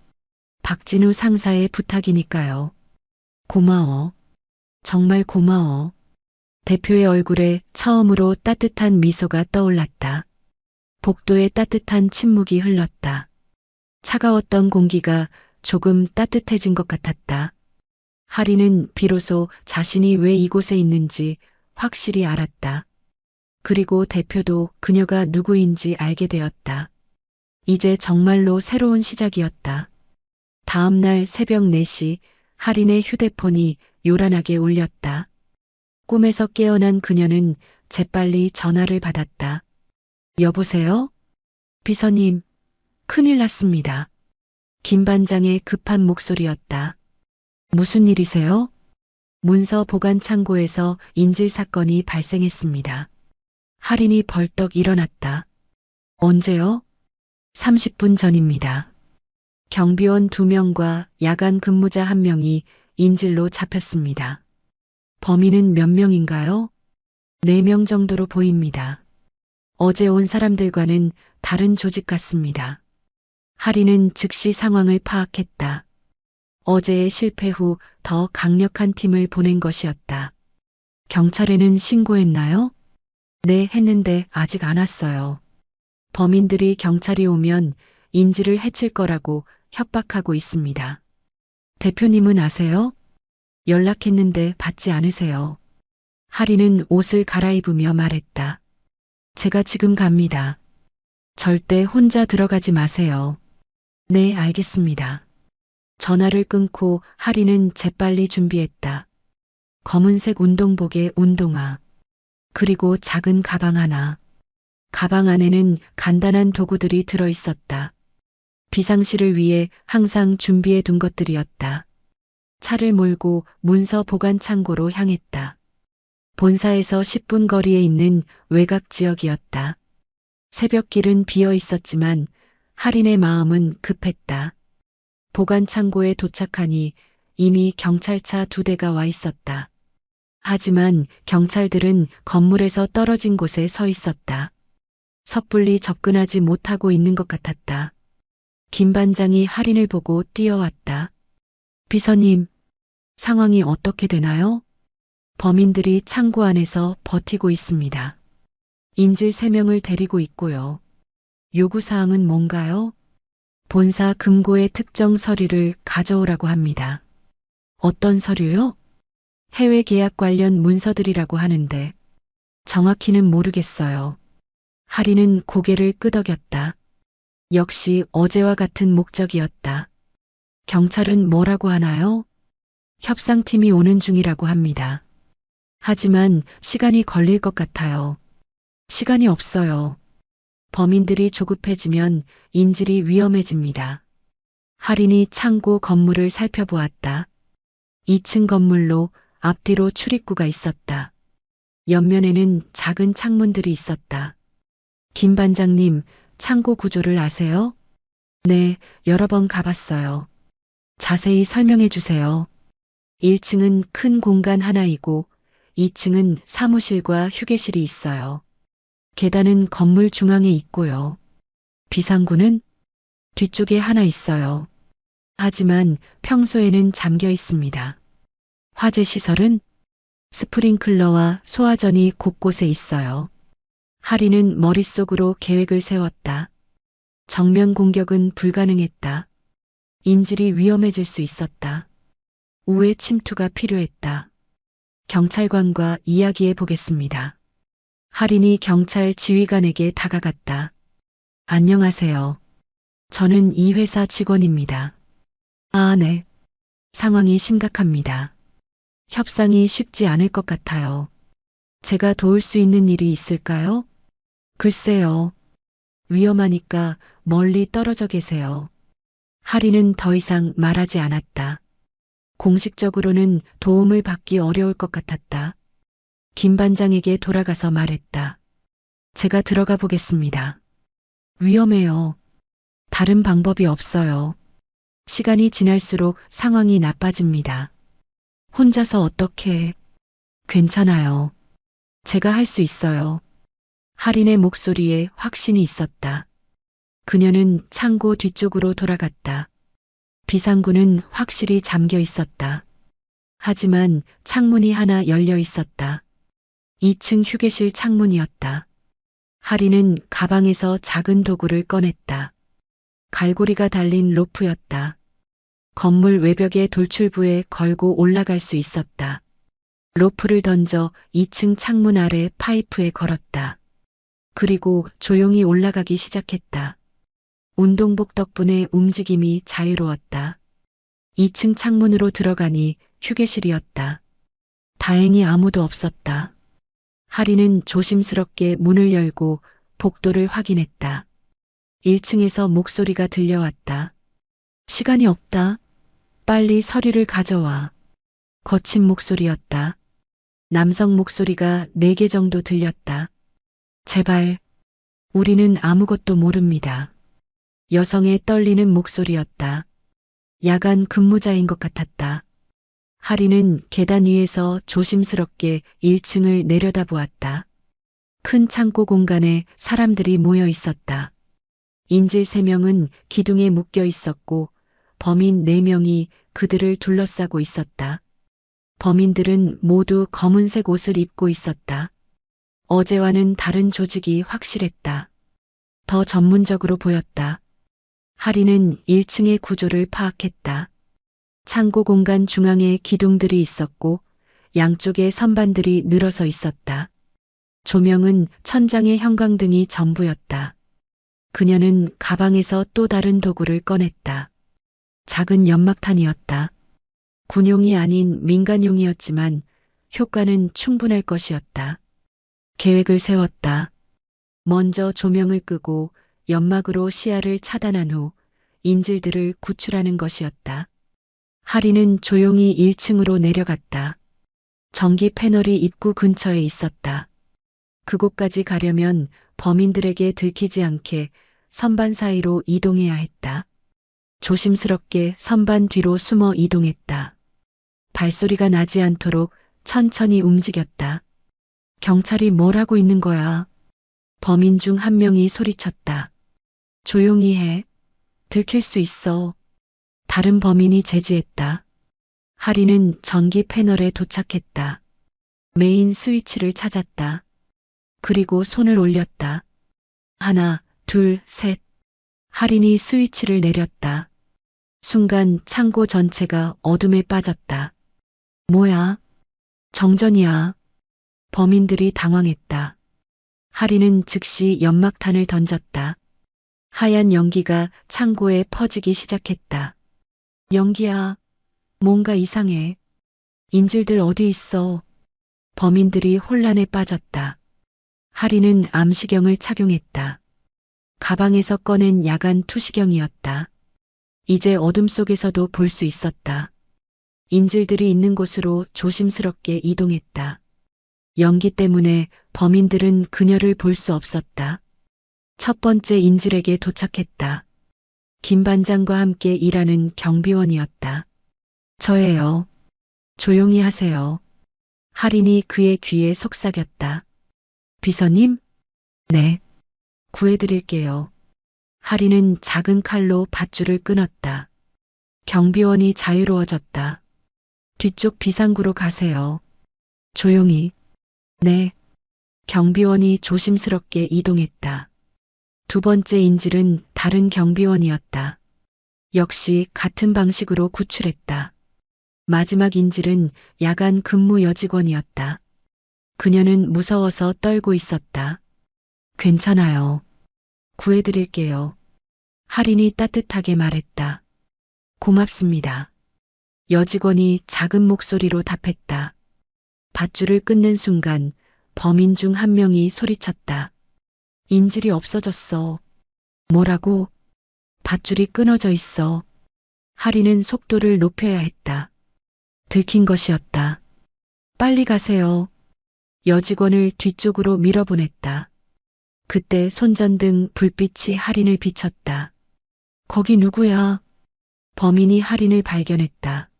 박진우 상사의 부탁이니까요. 고마워. 정말 고마워. 대표의 얼굴에 처음으로 따뜻한 미소가 떠올랐다. 복도에 따뜻한 침묵이 흘렀다. 차가웠던 공기가 조금 따뜻해진 것 같았다. 할인은 비로소 자신이 왜 이곳에 있는지 확실히 알았다. 그리고 대표도 그녀가 누구인지 알게 되었다. 이제 정말로 새로운 시작이었다. 다음 날 새벽 4시 할인의 휴대폰이 요란하게 울렸다. 꿈에서 깨어난 그녀는 재빨리 전화를 받았다. 여보세요? 비서님, 큰일 났습니다. 김 반장의 급한 목소리였다. 무슨 일이세요? 문서 보관 창고에서 인질 사건이 발생했습니다. 할인이 벌떡 일어났다. 언제요? 30분 전입니다. 경비원 2명과 야간 근무자 1명이 인질로 잡혔습니다. 범인은 몇 명인가요? 4명 정도로 보입니다. 어제 온 사람들과는 다른 조직 같습니다. 할인은 즉시 상황을 파악했다. 어제의 실패 후 더 강력한 팀을 보낸 것이었다. 경찰에는 신고했나요? 네, 했는데 아직 안 왔어요. 범인들이 경찰이 오면 인질을 해칠 거라고 협박하고 있습니다. 대표님은 아세요? 연락했는데 받지 않으세요. 할인은 옷을 갈아입으며 말했다. 제가 지금 갑니다. 절대 혼자 들어가지 마세요. 네, 알겠습니다. 전화를 끊고 할인은 재빨리 준비했다. 검은색 운동복에 운동화, 그리고 작은 가방 하나. 가방 안에는 간단한 도구들이 들어 있었다. 비상시를 위해 항상 준비해 둔 것들이었다. 차를 몰고 문서 보관 창고로 향했다. 본사에서 10분 거리에 있는 외곽 지역이었다. 새벽길은 비어 있었지만 할인의 마음은 급했다. 보관 창고에 도착하니 이미 경찰차 2대가 와 있었다. 하지만 경찰들은 건물에서 떨어진 곳에 서 있었다. 섣불리 접근하지 못하고 있는 것 같았다. 김 반장이 할인을 보고 뛰어왔다. 비서님, 상황이 어떻게 되나요? 범인들이 창고 안에서 버티고 있습니다. 인질 3명을 데리고 있고요. 요구사항은 뭔가요? 본사 금고의 특정 서류를 가져오라고 합니다. 어떤 서류요? 해외 계약 관련 문서들이라고 하는데 정확히는 모르겠어요. 할인은 고개를 끄덕였다. 역시 어제와 같은 목적이었다. 경찰은 뭐라고 하나요? 협상팀이 오는 중이라고 합니다. 하지만 시간이 걸릴 것 같아요. 시간이 없어요. 범인들이 조급해지면 인질이 위험해집니다. 할인이 창고 건물을 살펴보았다. 2층 건물로 앞뒤로 출입구가 있었다. 옆면에는 작은 창문들이 있었다. 김 반장님, 창고 구조를 아세요? 네, 여러 번 가봤어요. 자세히 설명해 주세요. 1층은 큰 공간 하나이고 2층은 사무실과 휴게실이 있어요. 계단은 건물 중앙에 있고요. 비상구는 뒤쪽에 하나 있어요. 하지만 평소에는 잠겨 있습니다. 화재 시설은 스프링클러와 소화전이 곳곳에 있어요. 할인은 머릿속으로 계획을 세웠다. 정면 공격은 불가능했다. 인질이 위험해질 수 있었다. 우회 침투가 필요했다. 경찰관과 이야기해 보겠습니다. 할인이 경찰 지휘관에게 다가갔다. 안녕하세요. 저는 이 회사 직원입니다. 아, 네. 상황이 심각합니다. 협상이 쉽지 않을 것 같아요. 제가 도울 수 있는 일이 있을까요? 글쎄요. 위험하니까 멀리 떨어져 계세요. 할인은 더 이상 말하지 않았다. 공식적으로는 도움을 받기 어려울 것 같았다. 김 반장에게 돌아가서 말했다. 제가 들어가 보겠습니다. 위험해요. 다른 방법이 없어요. 시간이 지날수록 상황이 나빠집니다. 혼자서 어떻게... 괜찮아요. 제가 할 수 있어요. 할인의 목소리에 확신이 있었다. 그녀는 창고 뒤쪽으로 돌아갔다. 비상구는 확실히 잠겨 있었다. 하지만 창문이 하나 열려 있었다. 2층 휴게실 창문이었다. 할인은 가방에서 작은 도구를 꺼냈다. 갈고리가 달린 로프였다. 건물 외벽의 돌출부에 걸고 올라갈 수 있었다. 로프를 던져 2층 창문 아래 파이프에 걸었다. 그리고 조용히 올라가기 시작했다. 운동복 덕분에 움직임이 자유로웠다. 2층 창문으로 들어가니 휴게실이었다. 다행히 아무도 없었다. 할인은 조심스럽게 문을 열고 복도를 확인했다. 1층에서 목소리가 들려왔다. 시간이 없다. 빨리 서류를 가져와. 거친 목소리였다. 남성 목소리가 4개 정도 들렸다. 제발, 우리는 아무것도 모릅니다. 여성의 떨리는 목소리였다. 야간 근무자인 것 같았다. 하리는 계단 위에서 조심스럽게 1층을 내려다보았다. 큰 창고 공간에 사람들이 모여 있었다. 인질 3명은 기둥에 묶여 있었고 범인 4명이 그들을 둘러싸고 있었다. 범인들은 모두 검은색 옷을 입고 있었다. 어제와는 다른 조직이 확실했다. 더 전문적으로 보였다. 하리는 1층의 구조를 파악했다. 창고 공간 중앙에 기둥들이 있었고 양쪽에 선반들이 늘어서 있었다. 조명은 천장의 형광등이 전부였다. 그녀는 가방에서 또 다른 도구를 꺼냈다. 작은 연막탄이었다. 군용이 아닌 민간용이었지만 효과는 충분할 것이었다. 계획을 세웠다. 먼저 조명을 끄고 연막으로 시야를 차단한 후 인질들을 구출하는 것이었다. 하리는 조용히 1층으로 내려갔다. 전기 패널이 입구 근처에 있었다. 그곳까지 가려면 범인들에게 들키지 않게 선반 사이로 이동해야 했다. 조심스럽게 선반 뒤로 숨어 이동했다. 발소리가 나지 않도록 천천히 움직였다. 경찰이 뭘 하고 있는 거야? 범인 중 한 명이 소리쳤다. 조용히 해. 들킬 수 있어. 다른 범인이 제지했다. 하리는 전기 패널에 도착했다. 메인 스위치를 찾았다. 그리고 손을 올렸다. 하나, 둘, 셋. 하린이 스위치를 내렸다. 순간 창고 전체가 어둠에 빠졌다. 뭐야? 정전이야. 범인들이 당황했다. 하린은 즉시 연막탄을 던졌다. 하얀 연기가 창고에 퍼지기 시작했다. 연기야. 뭔가 이상해. 인질들 어디 있어? 범인들이 혼란에 빠졌다. 하리는 암시경을 착용했다. 가방에서 꺼낸 야간 투시경이었다. 이제 어둠 속에서도 볼 수 있었다. 인질들이 있는 곳으로 조심스럽게 이동했다. 연기 때문에 범인들은 그녀를 볼 수 없었다. 첫 번째 인질에게 도착했다. 김 반장과 함께 일하는 경비원이었다. 저예요. 조용히 하세요. 하린이 그의 귀에 속삭였다. 비서님? 네. 구해드릴게요. 하린은 작은 칼로 밧줄을 끊었다. 경비원이 자유로워졌다. 뒤쪽 비상구로 가세요. 조용히. 네. 경비원이 조심스럽게 이동했다. 두 번째 인질은 다른 경비원이었다. 역시 같은 방식으로 구출했다. 마지막 인질은 야간 근무 여직원이었다. 그녀는 무서워서 떨고 있었다. 괜찮아요. 구해드릴게요. 하린이 따뜻하게 말했다. 고맙습니다. 여직원이 작은 목소리로 답했다. 밧줄을 끊는 순간 범인 중 한 명이 소리쳤다. 인질이 없어졌어. 뭐라고? 밧줄이 끊어져 있어. 하린은 속도를 높여야 했다. 들킨 것이었다. 빨리 가세요. 여직원을 뒤쪽으로 밀어보냈다. 그때 손전등 불빛이 하린을 비췄다. 거기 누구야? 범인이 하린을 발견했다.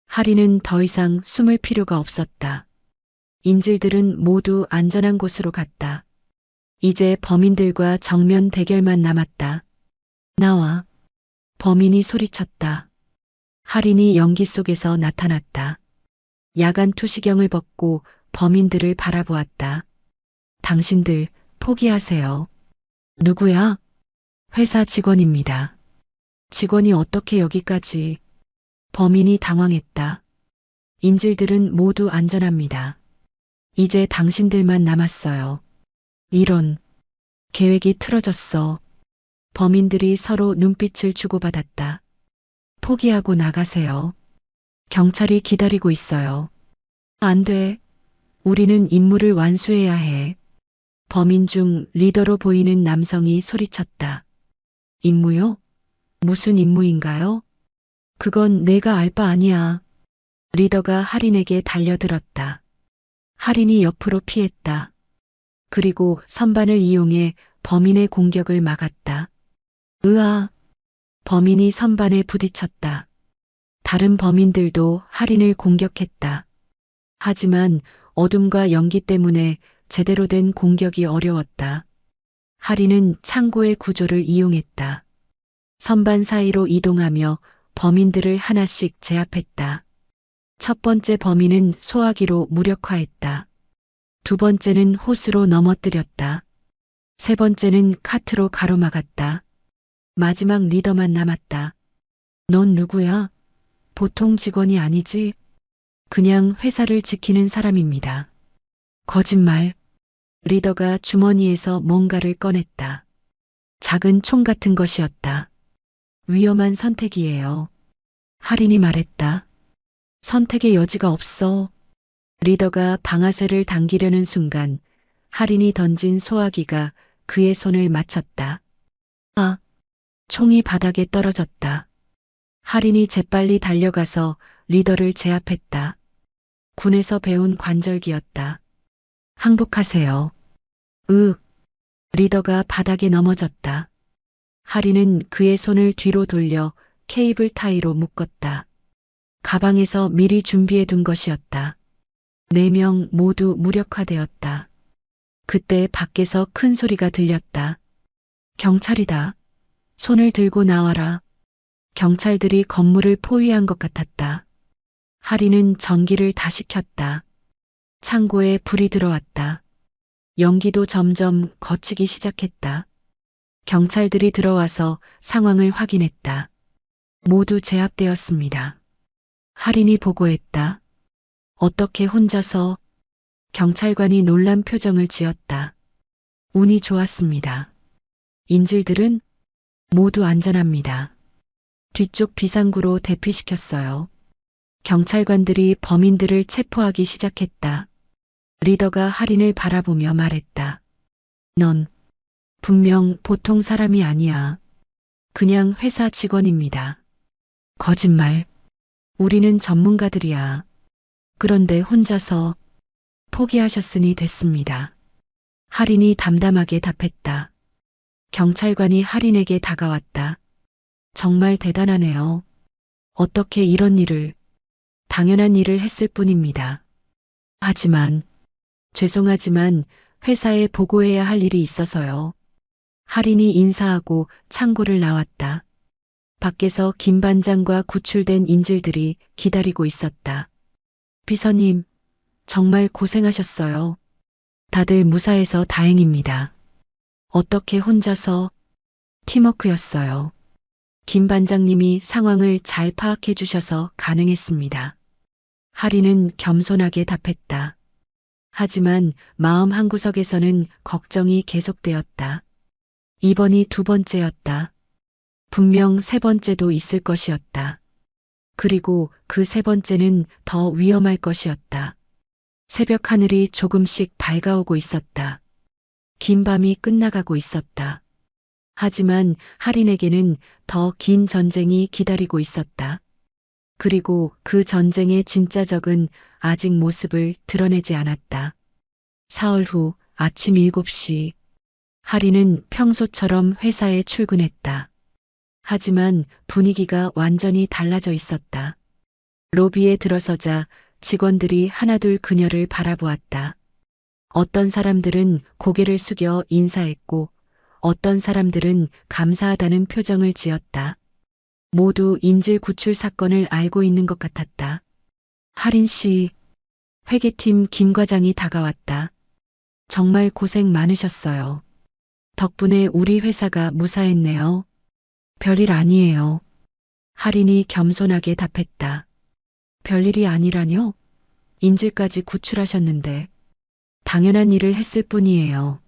하린은 더 이상 숨을 필요가 없었다. 인질들은 모두 안전한 곳으로 갔다. 이제 범인들과 정면 대결만 남았다. 나와. 범인이 소리쳤다. 하린이 연기 속에서 나타났다. 야간 투시경을 벗고 범인들을 바라보았다. 당신들 포기하세요. 누구야? 회사 직원입니다. 직원이 어떻게 여기까지? 범인이 당황했다. 인질들은 모두 안전합니다. 이제 당신들만 남았어요. 이런. 계획이 틀어졌어. 범인들이 서로 눈빛을 주고받았다. 포기하고 나가세요. 경찰이 기다리고 있어요. 안 돼. 우리는 임무를 완수해야 해. 범인 중 리더로 보이는 남성이 소리쳤다. 임무요? 무슨 임무인가요? 그건 내가 알 바 아니야. 리더가 할인에게 달려들었다. 할인이 옆으로 피했다. 그리고 선반을 이용해 범인의 공격을 막았다. 으아! 범인이 선반에 부딪혔다. 다른 범인들도 할인을 공격했다. 하지만 어둠과 연기 때문에 제대로 된 공격이 어려웠다. 할인은 창고의 구조를 이용했다. 선반 사이로 이동하며 범인들을 하나씩 제압했다. 첫 번째 범인은 소화기로 무력화했다. 두 번째는 호스로 넘어뜨렸다. 세 번째는 카트로 가로막았다. 마지막 리더만 남았다. 넌 누구야? 보통 직원이 아니지? 그냥 회사를 지키는 사람입니다. 거짓말. 리더가 주머니에서 뭔가를 꺼냈다. 작은 총 같은 것이었다. 위험한 선택이에요. 할인이 말했다. 선택의 여지가 없어. 리더가 방아쇠를 당기려는 순간 할인이 던진 소화기가 그의 손을 맞췄다. 아! 총이 바닥에 떨어졌다. 할인이 재빨리 달려가서 리더를 제압했다. 군에서 배운 관절기였다. 항복하세요. 리더가 바닥에 넘어졌다. 할인은 그의 손을 뒤로 돌려 케이블 타이로 묶었다. 가방에서 미리 준비해 둔 것이었다. 4명 모두 무력화되었다. 그때 밖에서 큰 소리가 들렸다. 경찰이다. 손을 들고 나와라. 경찰들이 건물을 포위한 것 같았다. 할인은 전기를 다시 켰다. 창고에 불이 들어왔다. 연기도 점점 거치기 시작했다. 경찰들이 들어와서 상황을 확인했다. 모두 제압되었습니다. 할인이 보고했다. 어떻게 혼자서? 경찰관이 놀란 표정을 지었다. 운이 좋았습니다. 인질들은 모두 안전합니다. 뒤쪽 비상구로 대피시켰어요. 경찰관들이 범인들을 체포하기 시작했다. 리더가 할인을 바라보며 말했다. 넌 분명 보통 사람이 아니야. 그냥 회사 직원입니다. 거짓말. 우리는 전문가들이야. 그런데 혼자서 포기하셨으니 됐습니다. 할인이 담담하게 답했다. 경찰관이 할인에게 다가왔다. 정말 대단하네요. 어떻게 이런 일을, 당연한 일을 했을 뿐입니다. 하지만, 죄송하지만 회사에 보고해야 할 일이 있어서요. 할인이 인사하고 창고를 나왔다. 밖에서 김 반장과 구출된 인질들이 기다리고 있었다. 비서님, 정말 고생하셨어요. 다들 무사해서 다행입니다. 어떻게 혼자서? 팀워크였어요. 김 반장님이 상황을 잘 파악해 주셔서 가능했습니다. 할인은 겸손하게 답했다. 하지만 마음 한구석에서는 걱정이 계속되었다. 이번이 두 번째였다. 분명 세 번째도 있을 것이었다. 그리고 그 세 번째는 더 위험할 것이었다. 새벽 하늘이 조금씩 밝아오고 있었다. 긴 밤이 끝나가고 있었다. 하지만 할인에게는 더 긴 전쟁이 기다리고 있었다. 그리고 그 전쟁의 진짜 적은 아직 모습을 드러내지 않았다. 사흘 후 아침 7시, 할인은 평소처럼 회사에 출근했다. 하지만 분위기가 완전히 달라져 있었다. 로비에 들어서자 직원들이 하나둘 그녀를 바라보았다. 어떤 사람들은 고개를 숙여 인사했고 어떤 사람들은 감사하다는 표정을 지었다. 모두 인질 구출 사건을 알고 있는 것 같았다. 할인 씨, 회계팀 김 과장이 다가왔다. 정말 고생 많으셨어요. 덕분에 우리 회사가 무사했네요. 별일 아니에요. 할인이 겸손하게 답했다. 별일이 아니라뇨? 인질까지 구출하셨는데. 당연한 일을 했을 뿐이에요.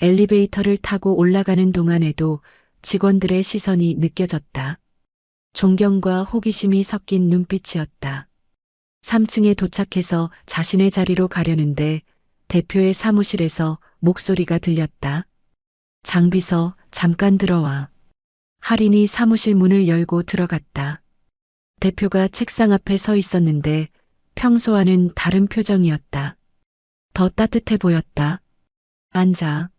엘리베이터를 타고 올라가는 동안에도 직원들의 시선이 느껴졌다. 존경과 호기심이 섞인 눈빛이었다. 3층에 도착해서 자신의 자리로 가려는데 대표의 사무실에서 목소리가 들렸다. 장비서, 잠깐 들어와. 할인이 사무실 문을 열고 들어갔다. 대표가 책상 앞에 서 있었는데 평소와는 다른 표정이었다. 더 따뜻해 보였다. 앉아.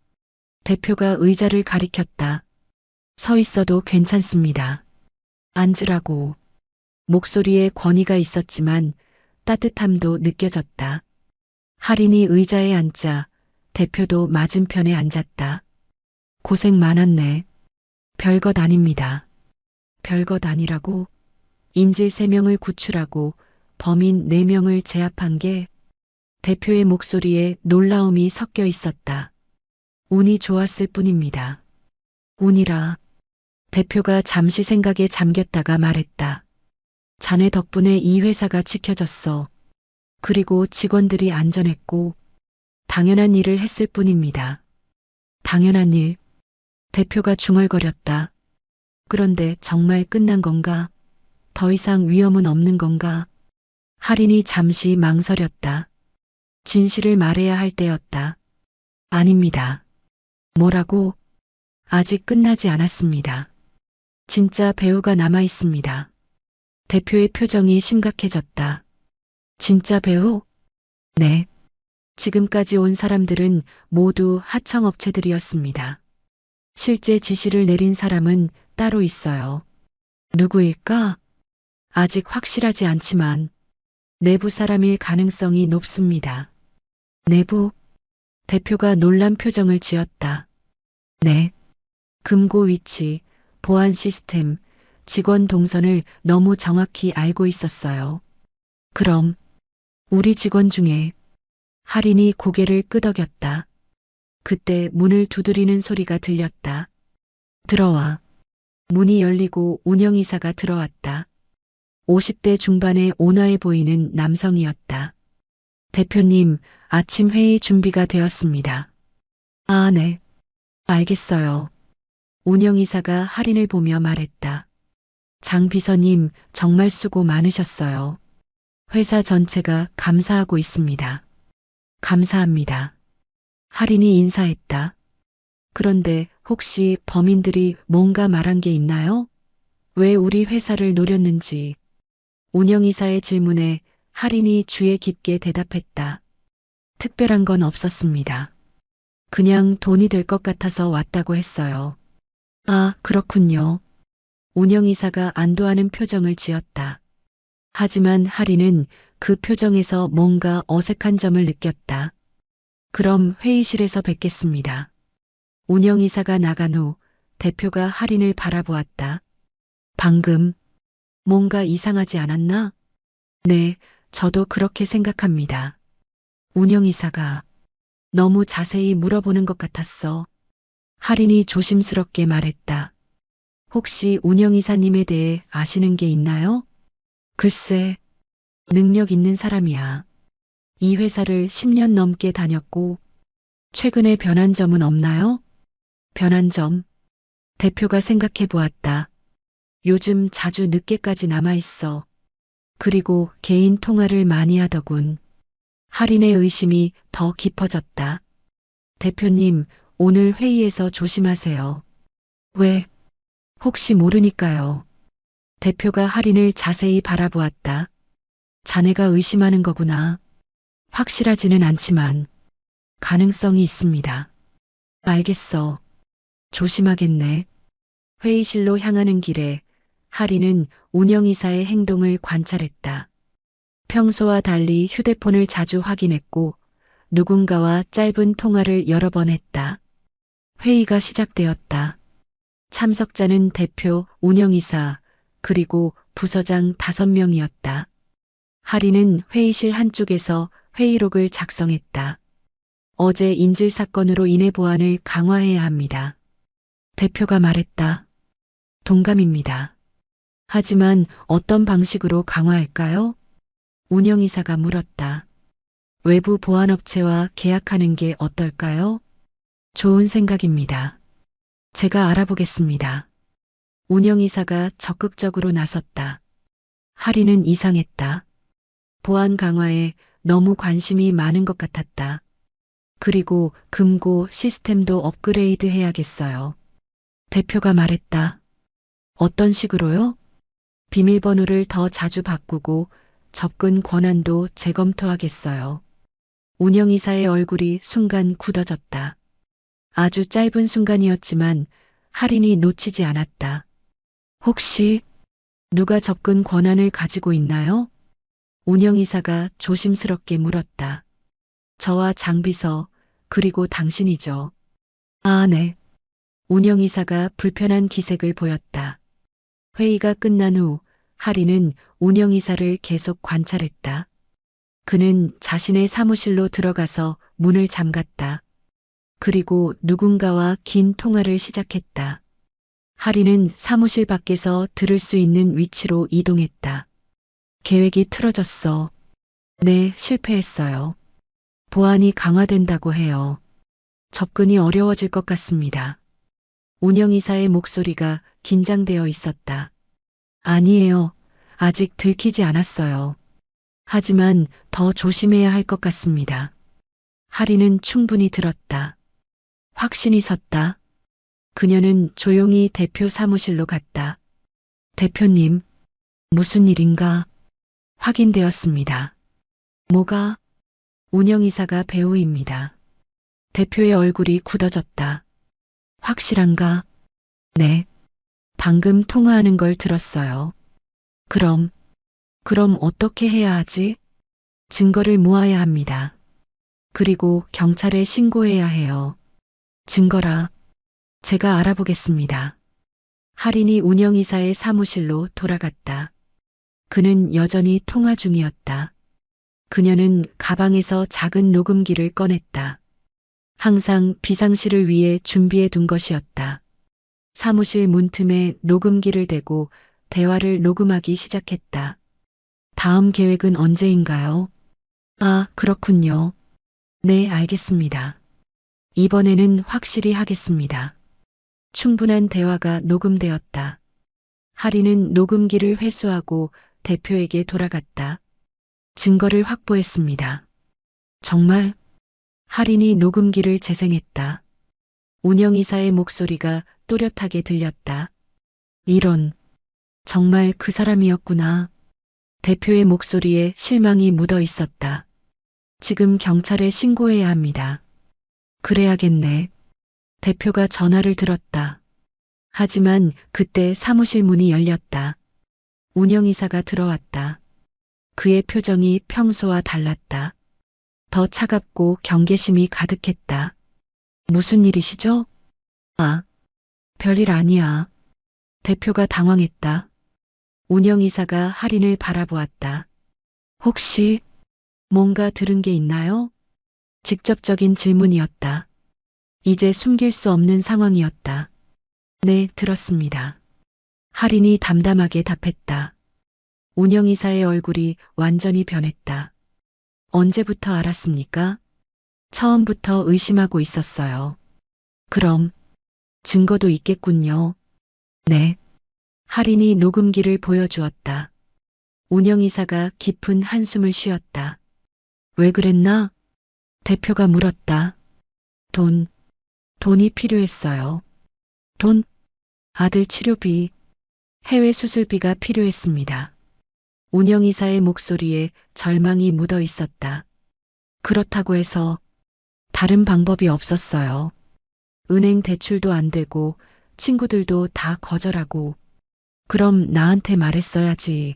대표가 의자를 가리켰다. 서 있어도 괜찮습니다. 앉으라고. 목소리에 권위가 있었지만 따뜻함도 느껴졌다. 할인이 의자에 앉자 대표도 맞은편에 앉았다. 고생 많았네. 별것 아닙니다. 별것 아니라고? 인질 3명을 구출하고 범인 4명을 제압한 게 대표의 목소리에 놀라움이 섞여 있었다. 운이 좋았을 뿐입니다. 운이라. 대표가 잠시 생각에 잠겼다가 말했다. 자네 덕분에 이 회사가 지켜졌어. 그리고 직원들이 안전했고 당연한 일을 했을 뿐입니다. 당연한 일. 대표가 중얼거렸다. 그런데 정말 끝난 건가? 더 이상 위험은 없는 건가? 할인이 잠시 망설였다. 진실을 말해야 할 때였다. 아닙니다. 뭐라고? 아직 끝나지 않았습니다. 진짜 배우가 남아 있습니다. 대표의 표정이 심각해졌다. 진짜 배우? 네. 지금까지 온 사람들은 모두 하청업체들이었습니다. 실제 지시를 내린 사람은 따로 있어요. 누구일까? 아직 확실하지 않지만 내부 사람일 가능성이 높습니다. 내부? 대표가 놀란 표정을 지었다. 네. 금고 위치, 보안 시스템, 직원 동선을 너무 정확히 알고 있었어요. 그럼 우리 직원 중에 할인이 고개를 끄덕였다. 그때 문을 두드리는 소리가 들렸다. 들어와. 문이 열리고 운영이사가 들어왔다. 50대 중반의 온화해 보이는 남성이었다. 대표님, 아침 회의 준비가 되었습니다. 아, 네. 알겠어요. 운영이사가 할인을 보며 말했다. 장 비서님, 정말 수고 많으셨어요. 회사 전체가 감사하고 있습니다. 감사합니다. 할인이 인사했다. 그런데 혹시 범인들이 뭔가 말한 게 있나요? 왜 우리 회사를 노렸는지. 운영이사의 질문에 할인이 주의 깊게 대답했다. 특별한 건 없었습니다. 그냥 돈이 될 것 같아서 왔다고 했어요. 아, 그렇군요. 운영이사가 안도하는 표정을 지었다. 하지만 할인은 그 표정에서 뭔가 어색한 점을 느꼈다. 그럼 회의실에서 뵙겠습니다. 운영이사가 나간 후 대표가 할인을 바라보았다. 방금 뭔가 이상하지 않았나? 네, 저도 그렇게 생각합니다. 운영이사가 너무 자세히 물어보는 것 같았어. 할인이 조심스럽게 말했다. 혹시 운영이사님에 대해 아시는 게 있나요? 글쎄, 능력 있는 사람이야. 이 회사를 10년 넘게 다녔고, 최근에 변한 점은 없나요? 변한 점? 대표가 생각해 보았다. 요즘 자주 늦게까지 남아있어. 그리고 개인 통화를 많이 하더군. 할인의 의심이 더 깊어졌다. 대표님, 오늘 회의에서 조심하세요. 왜? 혹시 모르니까요. 대표가 할인을 자세히 바라보았다. 자네가 의심하는 거구나. 확실하지는 않지만 가능성이 있습니다. 알겠어. 조심하겠네. 회의실로 향하는 길에 할인은 운영이사의 행동을 관찰했다. 평소와 달리 휴대폰을 자주 확인했고 누군가와 짧은 통화를 여러 번 했다. 회의가 시작되었다. 참석자는 대표, 운영이사, 그리고 부서장 5명이었다. 할인은 회의실 한쪽에서 회의록을 작성했다. 어제 인질 사건으로 인해 보안을 강화해야 합니다. 대표가 말했다. 동감입니다. 하지만 어떤 방식으로 강화할까요? 운영이사가 물었다. 외부 보안업체와 계약하는 게 어떨까요? 좋은 생각입니다. 제가 알아보겠습니다. 운영이사가 적극적으로 나섰다. 할인은 이상했다. 보안 강화에 너무 관심이 많은 것 같았다. 그리고 금고 시스템도 업그레이드 해야겠어요. 대표가 말했다. 어떤 식으로요? 비밀번호를 더 자주 바꾸고 접근 권한도 재검토하겠어요. 운영이사의 얼굴이 순간 굳어졌다. 아주 짧은 순간이었지만 할인이 놓치지 않았다. 혹시 누가 접근 권한을 가지고 있나요? 운영이사가 조심스럽게 물었다. 저와 장비서, 그리고 당신이죠. 아, 네. 운영이사가 불편한 기색을 보였다. 회의가 끝난 후 할인은 운영이사를 계속 관찰했다. 그는 자신의 사무실로 들어가서 문을 잠갔다. 그리고 누군가와 긴 통화를 시작했다. 할인은 사무실 밖에서 들을 수 있는 위치로 이동했다. 계획이 틀어졌어. 네, 실패했어요. 보안이 강화된다고 해요. 접근이 어려워질 것 같습니다. 운영이사의 목소리가 긴장되어 있었다. 아니에요. 아직 들키지 않았어요. 하지만 더 조심해야 할 것 같습니다. 할인은 충분히 들었다. 확신이 섰다. 그녀는 조용히 대표 사무실로 갔다. 대표님, 무슨 일인가? 확인되었습니다. 뭐가? 운영이사가 배우입니다. 대표의 얼굴이 굳어졌다. 확실한가? 네. 방금 통화하는 걸 들었어요. 그럼 어떻게 해야 하지? 증거를 모아야 합니다. 그리고 경찰에 신고해야 해요. 증거라. 제가 알아보겠습니다. 할인이 운영이사의 사무실로 돌아갔다. 그는 여전히 통화 중이었다. 그녀는 가방에서 작은 녹음기를 꺼냈다. 항상 비상시를 위해 준비해 둔 것이었다. 사무실 문틈에 녹음기를 대고 대화를 녹음하기 시작했다. 다음 계획은 언제인가요? 아, 그렇군요. 네, 알겠습니다. 이번에는 확실히 하겠습니다. 충분한 대화가 녹음되었다. 할인은 녹음기를 회수하고 대표에게 돌아갔다. 증거를 확보했습니다. 정말? 할인이 녹음기를 재생했다. 운영이사의 목소리가 또렷하게 들렸다. 이런, 정말 그 사람이었구나. 대표의 목소리에 실망이 묻어 있었다. 지금 경찰에 신고해야 합니다. 그래야겠네. 대표가 전화를 들었다. 하지만 그때 사무실 문이 열렸다. 운영이사가 들어왔다. 그의 표정이 평소와 달랐다. 더 차갑고 경계심이 가득했다. 무슨 일이시죠? 아, 별일 아니야. 대표가 당황했다. 운영이사가 할인을 바라보았다. 혹시 뭔가 들은 게 있나요? 직접적인 질문이었다. 이제 숨길 수 없는 상황이었다. 네, 들었습니다. 할인이 담담하게 답했다. 운영이사의 얼굴이 완전히 변했다. 언제부터 알았습니까? 처음부터 의심하고 있었어요. 그럼 증거도 있겠군요. 네. 할인이 녹음기를 보여주었다. 운영이사가 깊은 한숨을 쉬었다. 왜 그랬나? 대표가 물었다. 돈이 필요했어요. 돈? 아들 치료비, 해외 수술비가 필요했습니다. 운영이사의 목소리에 절망이 묻어 있었다. 그렇다고 해서 다른 방법이 없었어요. 은행 대출도 안 되고 친구들도 다 거절하고. 그럼 나한테 말했어야지.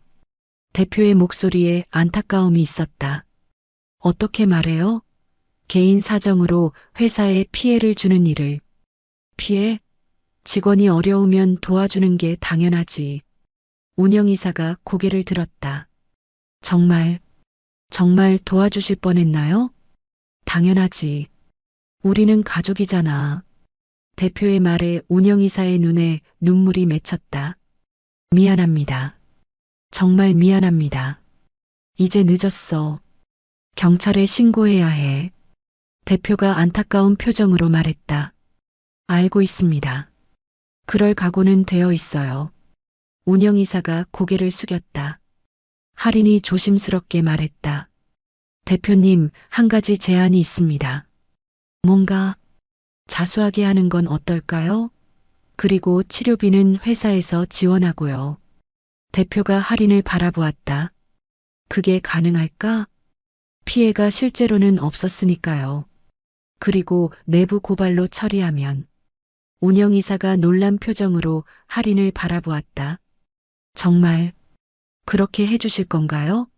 대표의 목소리에 안타까움이 있었다. 어떻게 말해요? 개인 사정으로 회사에 피해를 주는 일을. 피해? 직원이 어려우면 도와주는 게 당연하지. 운영이사가 고개를 들었다. 정말 도와주실 뻔했나요? 당연하지. 우리는 가족이잖아. 대표의 말에 운영이사의 눈에 눈물이 맺혔다. 미안합니다. 정말 미안합니다. 이제 늦었어. 경찰에 신고해야 해. 대표가 안타까운 표정으로 말했다. 알고 있습니다. 그럴 각오는 되어 있어요. 운영이사가 고개를 숙였다. 할인이 조심스럽게 말했다. 대표님, 한 가지 제안이 있습니다. 뭔가 자수하게 하는 건 어떨까요? 그리고 치료비는 회사에서 지원하고요. 대표가 할인을 바라보았다. 그게 가능할까? 피해가 실제로는 없었으니까요. 그리고 내부 고발로 처리하면 운영이사가 놀란 표정으로 할인을 바라보았다. 정말 그렇게 해주실 건가요?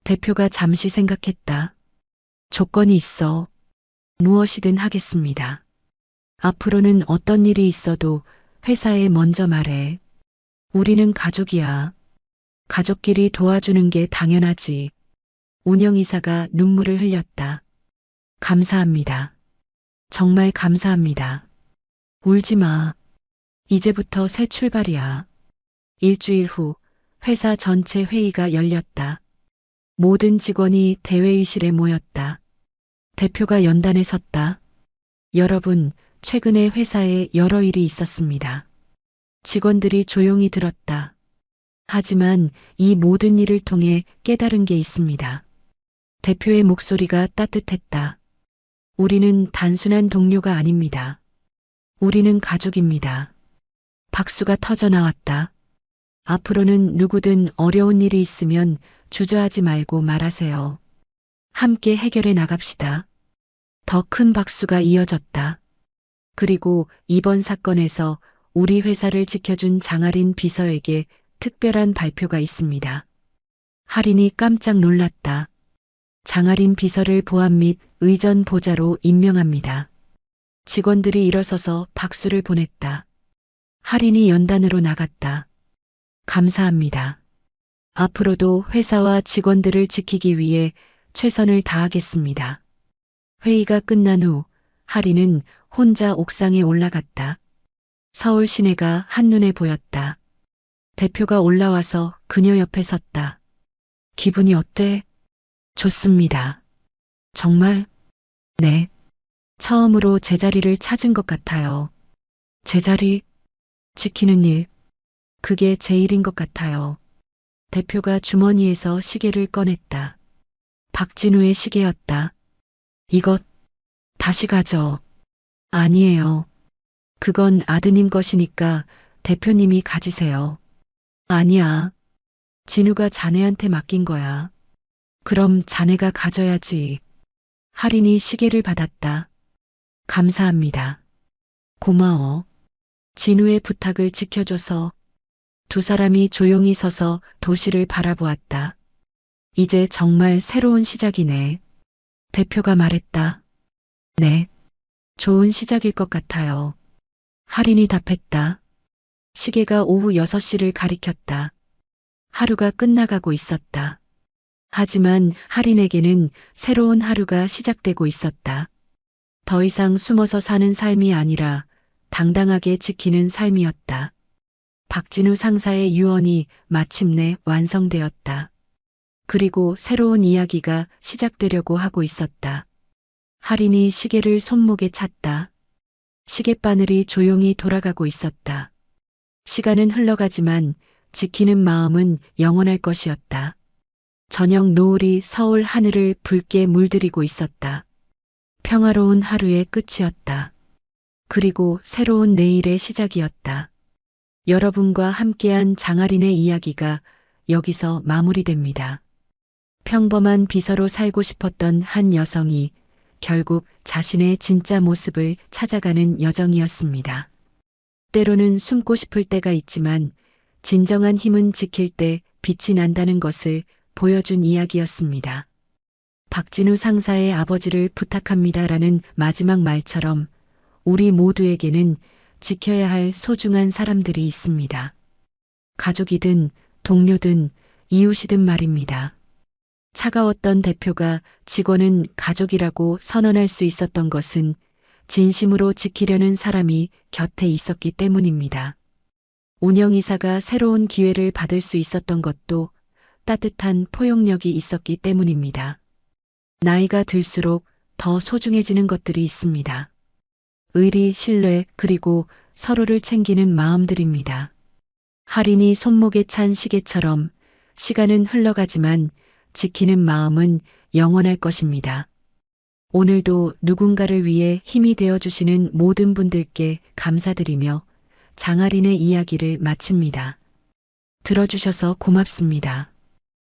대표가 잠시 생각했다. 조건이 있어. 무엇이든 하겠습니다. 앞으로는 어떤 일이 있어도 회사에 먼저 말해. 우리는 가족이야. 가족끼리 도와주는 게 당연하지. 운영이사가 눈물을 흘렸다. 감사합니다. 정말 감사합니다. 울지 마. 이제부터 새 출발이야. 일주일 후 회사 전체 회의가 열렸다. 모든 직원이 대회의실에 모였다. 대표가 연단에 섰다. 여러분, 최근에 회사에 여러 일이 있었습니다. 직원들이 조용히 들었다. 하지만 이 모든 일을 통해 깨달은 게 있습니다. 대표의 목소리가 따뜻했다. 우리는 단순한 동료가 아닙니다. 우리는 가족입니다. 박수가 터져 나왔다. 앞으로는 누구든 어려운 일이 있으면 주저하지 말고 말하세요. 함께 해결해 나갑시다. 더 큰 박수가 이어졌다. 그리고 이번 사건에서 우리 회사를 지켜준 장아린 비서에게 특별한 발표가 있습니다. 할인이 깜짝 놀랐다. 장아린 비서를 보안 및 의전 보좌로 임명합니다. 직원들이 일어서서 박수를 보냈다. 할인이 연단으로 나갔다. 감사합니다. 앞으로도 회사와 직원들을 지키기 위해 최선을 다하겠습니다. 회의가 끝난 후 할인은 혼자 옥상에 올라갔다. 서울 시내가 한눈에 보였다. 대표가 올라와서 그녀 옆에 섰다. 기분이 어때? 좋습니다. 정말? 네. 처음으로 제자리를 찾은 것 같아요. 제자리? 지키는 일. 그게 제 일인 것 같아요. 대표가 주머니에서 시계를 꺼냈다. 박진우의 시계였다. 이것 다시 가져. 아니에요. 그건 아드님 것이니까 대표님이 가지세요. 아니야. 진우가 자네한테 맡긴 거야. 그럼 자네가 가져야지. 할인이 시계를 받았다. 감사합니다. 고마워. 진우의 부탁을 지켜줘서. 두 사람이 조용히 서서 도시를 바라보았다. 이제 정말 새로운 시작이네. 대표가 말했다. 네. 좋은 시작일 것 같아요. 할인이 답했다. 시계가 오후 6시를 가리켰다. 하루가 끝나가고 있었다. 하지만 할인에게는 새로운 하루가 시작되고 있었다. 더 이상 숨어서 사는 삶이 아니라 당당하게 지키는 삶이었다. 박진우 상사의 유언이 마침내 완성되었다. 그리고 새로운 이야기가 시작되려고 하고 있었다. 할인이 시계를 손목에 찼다. 시계바늘이 조용히 돌아가고 있었다. 시간은 흘러가지만 지키는 마음은 영원할 것이었다. 저녁 노을이 서울 하늘을 붉게 물들이고 있었다. 평화로운 하루의 끝이었다. 그리고 새로운 내일의 시작이었다. 여러분과 함께한 장아린의 이야기가 여기서 마무리됩니다. 평범한 비서로 살고 싶었던 한 여성이 결국 자신의 진짜 모습을 찾아가는 여정이었습니다. 때로는 숨고 싶을 때가 있지만 진정한 힘은 지킬 때 빛이 난다는 것을 보여준 이야기였습니다. 박진우 상사의 아버지를 부탁합니다라는 마지막 말처럼 우리 모두에게는 지켜야 할 소중한 사람들이 있습니다. 가족이든 동료든 이웃이든 말입니다. 차가웠던 대표가 직원은 가족이라고 선언할 수 있었던 것은 진심으로 지키려는 사람이 곁에 있었기 때문입니다. 운영이사가 새로운 기회를 받을 수 있었던 것도 따뜻한 포용력이 있었기 때문입니다. 나이가 들수록 더 소중해지는 것들이 있습니다. 의리, 신뢰, 그리고 서로를 챙기는 마음들입니다. 할인이 손목에 찬 시계처럼 시간은 흘러가지만 지키는 마음은 영원할 것입니다. 오늘도 누군가를 위해 힘이 되어주시는 모든 분들께 감사드리며 장아린의 이야기를 마칩니다. 들어주셔서 고맙습니다.